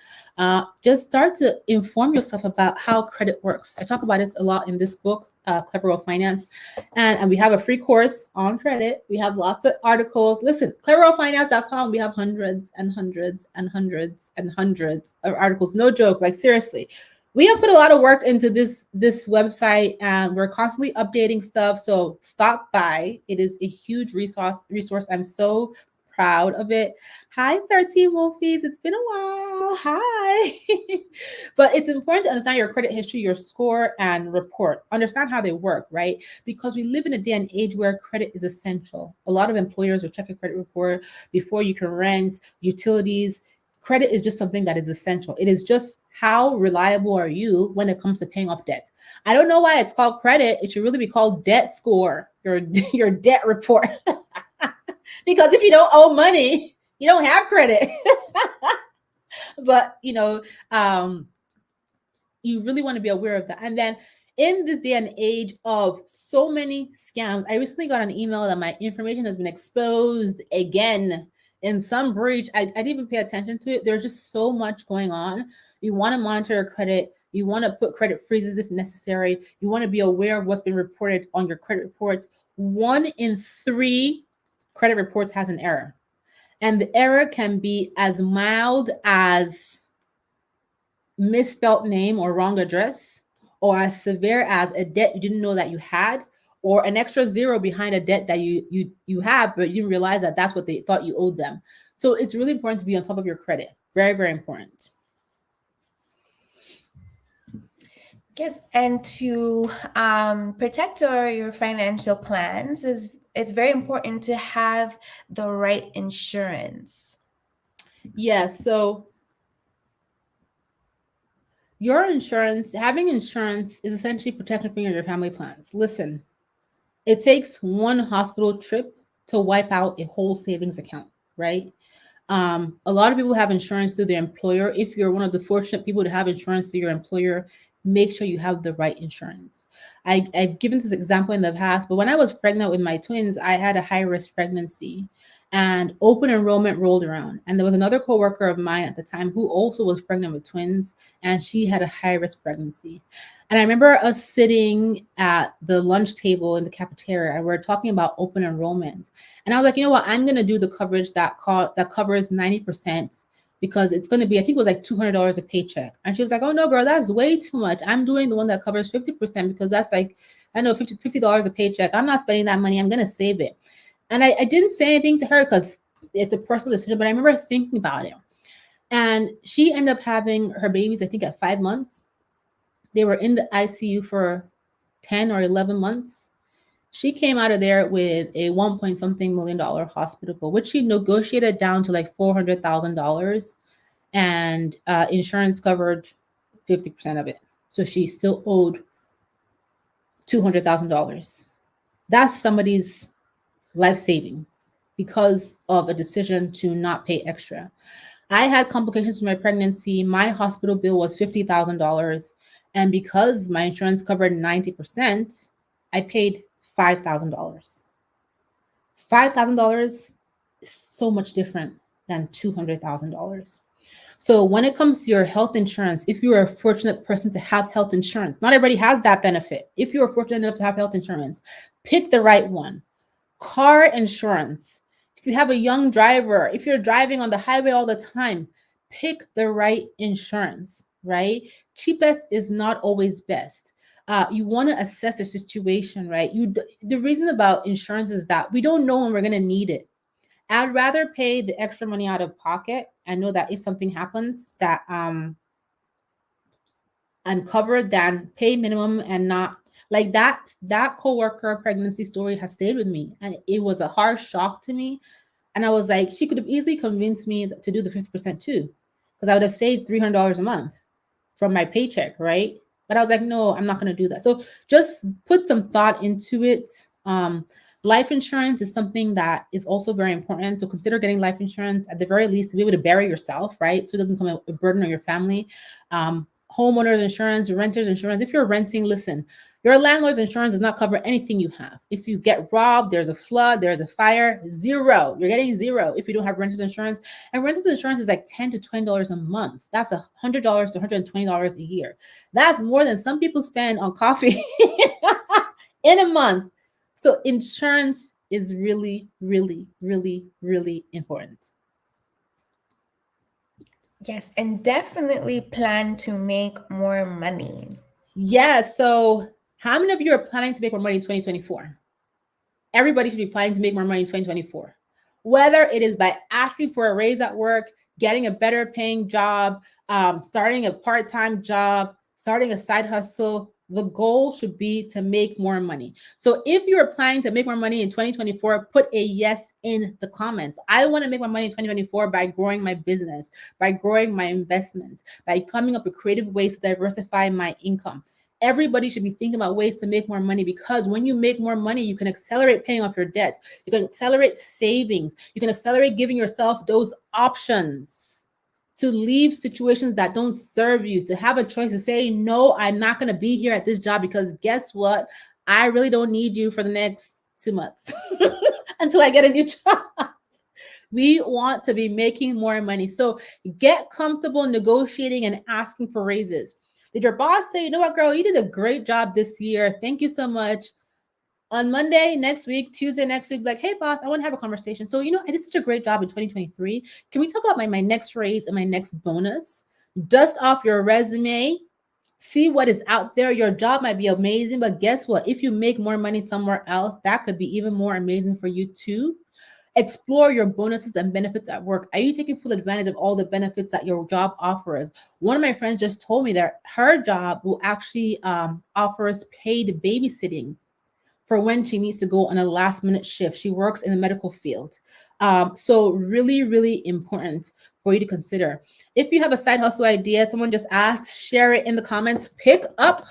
just start to inform yourself about how credit works. I talk about this a lot in this book, Clever Girl Finance, and we have a free course on credit. We have lots of articles. Listen, clevergirlfinance.com, we have hundreds and hundreds and hundreds and hundreds of articles. No joke, like seriously. We have put a lot of work into this website, and we're constantly updating stuff. So stop by. It is a huge resource. I'm so proud of it. Hi, 13 Wolfies. It's been a while. Hi. But it's important to understand your credit history, your score, and report. Understand how they work, right? Because we live in a day and age where credit is essential. A lot of employers will check a credit report before you can rent, utilities. Credit is just something that is essential. It is just how reliable are you when it comes to paying off debt? I don't know why it's called credit. It should really be called debt score, your debt report. Because if you don't owe money, you don't have credit. But you really want to be aware of that. And then in this day and age of so many scams, I recently got an email that my information has been exposed again in some breach. I didn't even pay attention to it. There's just so much going on. You want to monitor your credit. You want to put credit freezes if necessary. You want to be aware of what's been reported on your credit reports. 1 in 3 credit reports has an error. And the error can be as mild as misspelled name or wrong address, or as severe as a debt you didn't know that you had, or an extra zero behind a debt that you have, but you realize that that's what they thought you owed them. So it's really important to be on top of your credit. Very, very important. Yes, and to protect your financial plans it's very important to have the right insurance. Yes, so your insurance, having insurance is essentially protection for your family plans. Listen, it takes one hospital trip to wipe out a whole savings account, right? A lot of people have insurance through their employer. If you're one of the fortunate people to have insurance through your employer, make sure you have the right insurance. I've given this example in the past, but when I was pregnant with my twins, I had a high-risk pregnancy, and open enrollment rolled around. And there was another coworker of mine at the time who also was pregnant with twins, and she had a high-risk pregnancy. And I remember us sitting at the lunch table in the cafeteria, and we're talking about open enrollment. And I was like, you know what? I'm going to do the coverage that covers 90%, because it's going to be, I think it was like $200 a paycheck. And she was like, oh no, girl, that's way too much. I'm doing the one that covers 50%, because that's like, I know, $50 a paycheck. I'm not spending that money. I'm going to save it. And I didn't say anything to her because it's a personal decision, but I remember thinking about it. And she ended up having her babies, I think, at 5 months. They were in the ICU for 10 or 11 months. She came out of there with a $1.something million hospital bill, which she negotiated down to like $400,000, and insurance covered 50% of it. So she still owed $200,000. That's somebody's life savings because of a decision to not pay extra. I had complications with my pregnancy. My hospital bill was $50,000. And because my insurance covered 90%, I paid $5,000. $5,000 is so much different than $200,000. So when it comes to your health insurance, if you're a fortunate person to have health insurance, not everybody has that benefit. If you're fortunate enough to have health insurance, pick the right one. Car insurance. If you have a young driver, if you're driving on the highway all the time, pick the right insurance, right? Cheapest is not always best. You want to assess the situation, right? The reason about insurance is that we don't know when we're going to need it. I'd rather pay the extra money out of pocket and know that if something happens that I'm covered than pay minimum and not. Like that coworker pregnancy story has stayed with me, and it was a harsh shock to me. And I was like, she could have easily convinced me to do the 50% too, because I would have saved $300 a month from my paycheck, right? But I was like, no, I'm not going to do that. So just put some thought into it. Life insurance is something that is also very important. So consider getting life insurance at the very least to be able to bury yourself, right? So it doesn't become a burden on your family. Homeowners insurance, renters insurance. If you're renting, listen, your landlord's insurance does not cover anything you have. If you get robbed, there's a flood, there's a fire, zero. You're getting zero if you don't have renter's insurance. And renter's insurance is like $10 to $20 a month. That's $100 to $120 a year. That's more than some people spend on coffee in a month. So insurance is really, really, really, really important. Yes, and definitely plan to make more money. Yes. So how many of you are planning to make more money in 2024? Everybody should be planning to make more money in 2024. Whether it is by asking for a raise at work, getting a better paying job, starting a part-time job, starting a side hustle, The goal should be to make more money. So if you're planning to make more money in 2024, put a yes in the comments. I want to make more money in 2024 by growing my business, by growing my investments, by coming up with creative ways to diversify my income. Everybody should be thinking about ways to make more money, because when you make more money, you can accelerate paying off your debts. You can accelerate savings. You can accelerate giving yourself those options to leave situations that don't serve you, to have a choice to say, no, I'm not going to be here at this job because guess what? I really don't need you for the next 2 months until I get a new job. We want to be making more money. So get comfortable negotiating and asking for raises. Did your boss say, you know what, girl, you did a great job this year. Thank you so much. On Monday next week, Tuesday next week, like, hey, boss, I want to have a conversation. So, I did such a great job in 2023. Can we talk about my next raise and my next bonus? Dust off your resume. See what is out there. Your job might be amazing, but guess what? If you make more money somewhere else, that could be even more amazing for you too. Explore your bonuses and benefits at work. Are you taking full advantage of all the benefits that your job offers? One of my friends just told me that her job will actually offers paid babysitting for when she needs to go on a last minute shift. She works in the medical field. So really, really important for you to consider. If you have a side hustle idea, someone just asked, share it in the comments. Pick up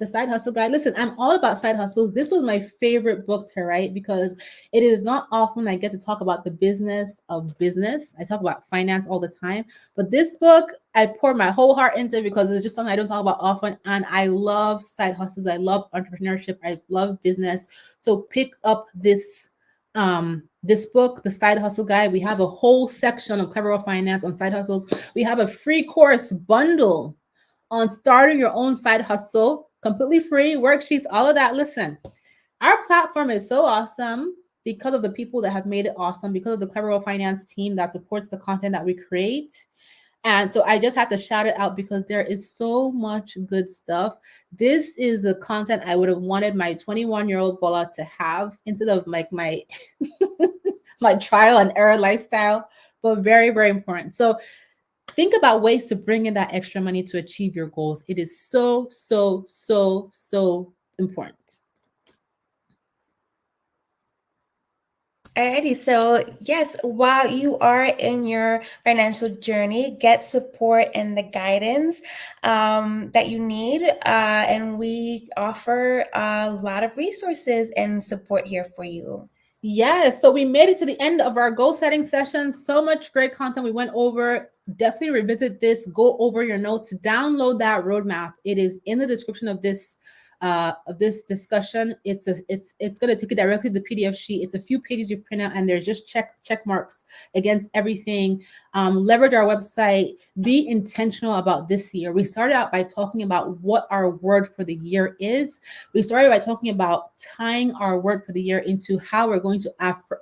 the Side Hustle Guide. Listen, I'm all about side hustles. This was my favorite book to write because it is not often I get to talk about the business of business. I talk about finance all the time, but this book I pour my whole heart into because it's just something I don't talk about often. And I love side hustles. I love entrepreneurship. I love business. So pick up this book, The Side Hustle Guide. We have a whole section of Clever Girl Finance on side hustles. We have a free course bundle on starting your own side hustle, completely free, worksheets, all of that. Listen, our platform is so awesome because of the people that have made it awesome, because of the Clever Girl Finance team that supports the content that we create. And so I just have to shout it out because there is so much good stuff. This is the content I would have wanted my 21-year-old Bola to have instead of like my my trial and error lifestyle, but very, very important. So think about ways to bring in that extra money to achieve your goals. It is so, so, so, so important. Alrighty, so yes, while you are in your financial journey, get support and the guidance that you need. And we offer a lot of resources and support here for you. Yes, so we made it to the end of our goal setting session. So much great content we went over. Definitely revisit this, go over your notes, download that roadmap. It is in the description of this discussion. It's going to take you directly to the PDF sheet. It's a few pages you print out, and there's just check marks against everything. Leverage our website. Be intentional about this year. We started out by talking about what our word for the year is. We started by talking about tying our word for the year into how we're going to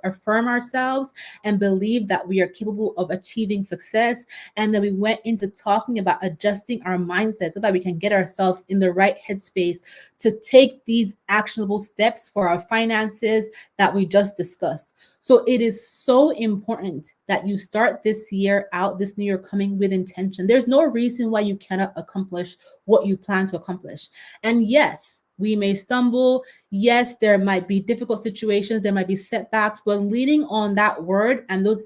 affirm ourselves and believe that we are capable of achieving success. And then we went into talking about adjusting our mindset so that we can get ourselves in the right headspace to take these actionable steps for our finances that we just discussed. So it is so important that you start this year out, this new year coming with intention. There's no reason why you cannot accomplish what you plan to accomplish. And yes, we may stumble. Yes, there might be difficult situations. There might be setbacks, but leaning on that word and those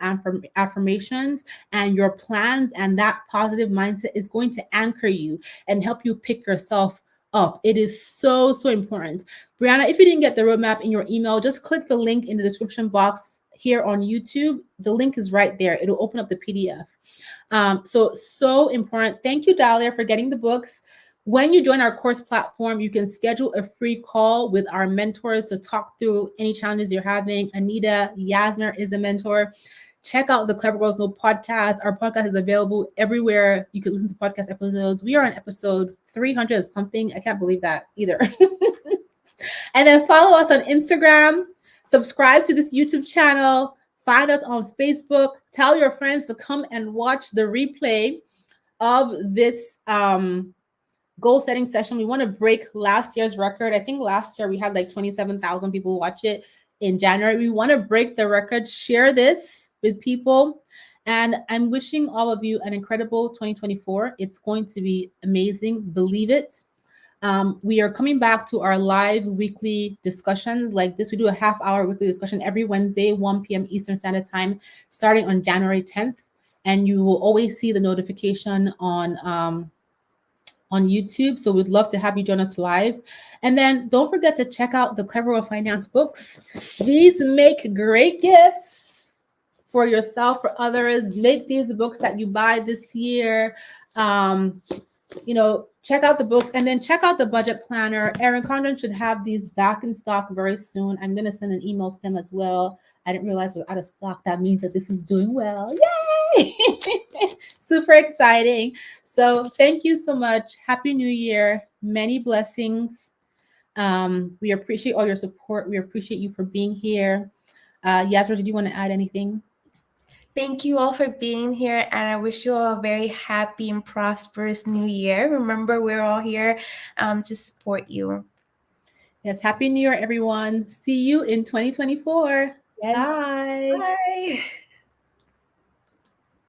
affirmations and your plans and that positive mindset is going to anchor you and help you pick yourself up. It is so, so important. Brianna, if you didn't get the roadmap in your email, just click the link in the description box here on YouTube. The link is right there. It'll open up the PDF. So important. Thank you, Dahlia, for getting the books. When you join our course platform, you can schedule a free call with our mentors to talk through any challenges you're having. Anita Yasner is a mentor. Check out the Clever Girls Know podcast. Our podcast is available everywhere you can listen to podcast episodes. We are on episode 300 something. I can't believe that either. And then follow us on Instagram. Subscribe to this YouTube channel. Find us on Facebook. Tell your friends to come and watch the replay of this goal setting session. We want to break last year's record. I think last year we had like 27,000 people watch it in January. We want to break the record. Share this with people. And I'm wishing all of you an incredible 2024. It's going to be amazing. Believe it. We are coming back to our live weekly discussions like this. We do a half-hour weekly discussion every Wednesday, 1 p.m. Eastern Standard Time, starting on January 10th. And you will always see the notification on YouTube. So we'd love to have you join us live. And then don't forget to check out the Clever World Finance books. These make great gifts for yourself, for others. Make these the books that you buy this year. Check out the books and then check out the budget planner. Erin Condon should have these back in stock very soon. I'm going to send an email to him as well. I didn't realize we're out of stock. That means that this is doing well. Yay! Super exciting. So thank you so much. Happy New Year. Many blessings. We appreciate all your support. We appreciate you for being here. Yasmin, did you want to add anything? Thank you all for being here, and I wish you all a very happy and prosperous new year. Remember, we're all here to support you. Yes, Happy New Year, everyone. See you in 2024. Yes. Bye. Bye.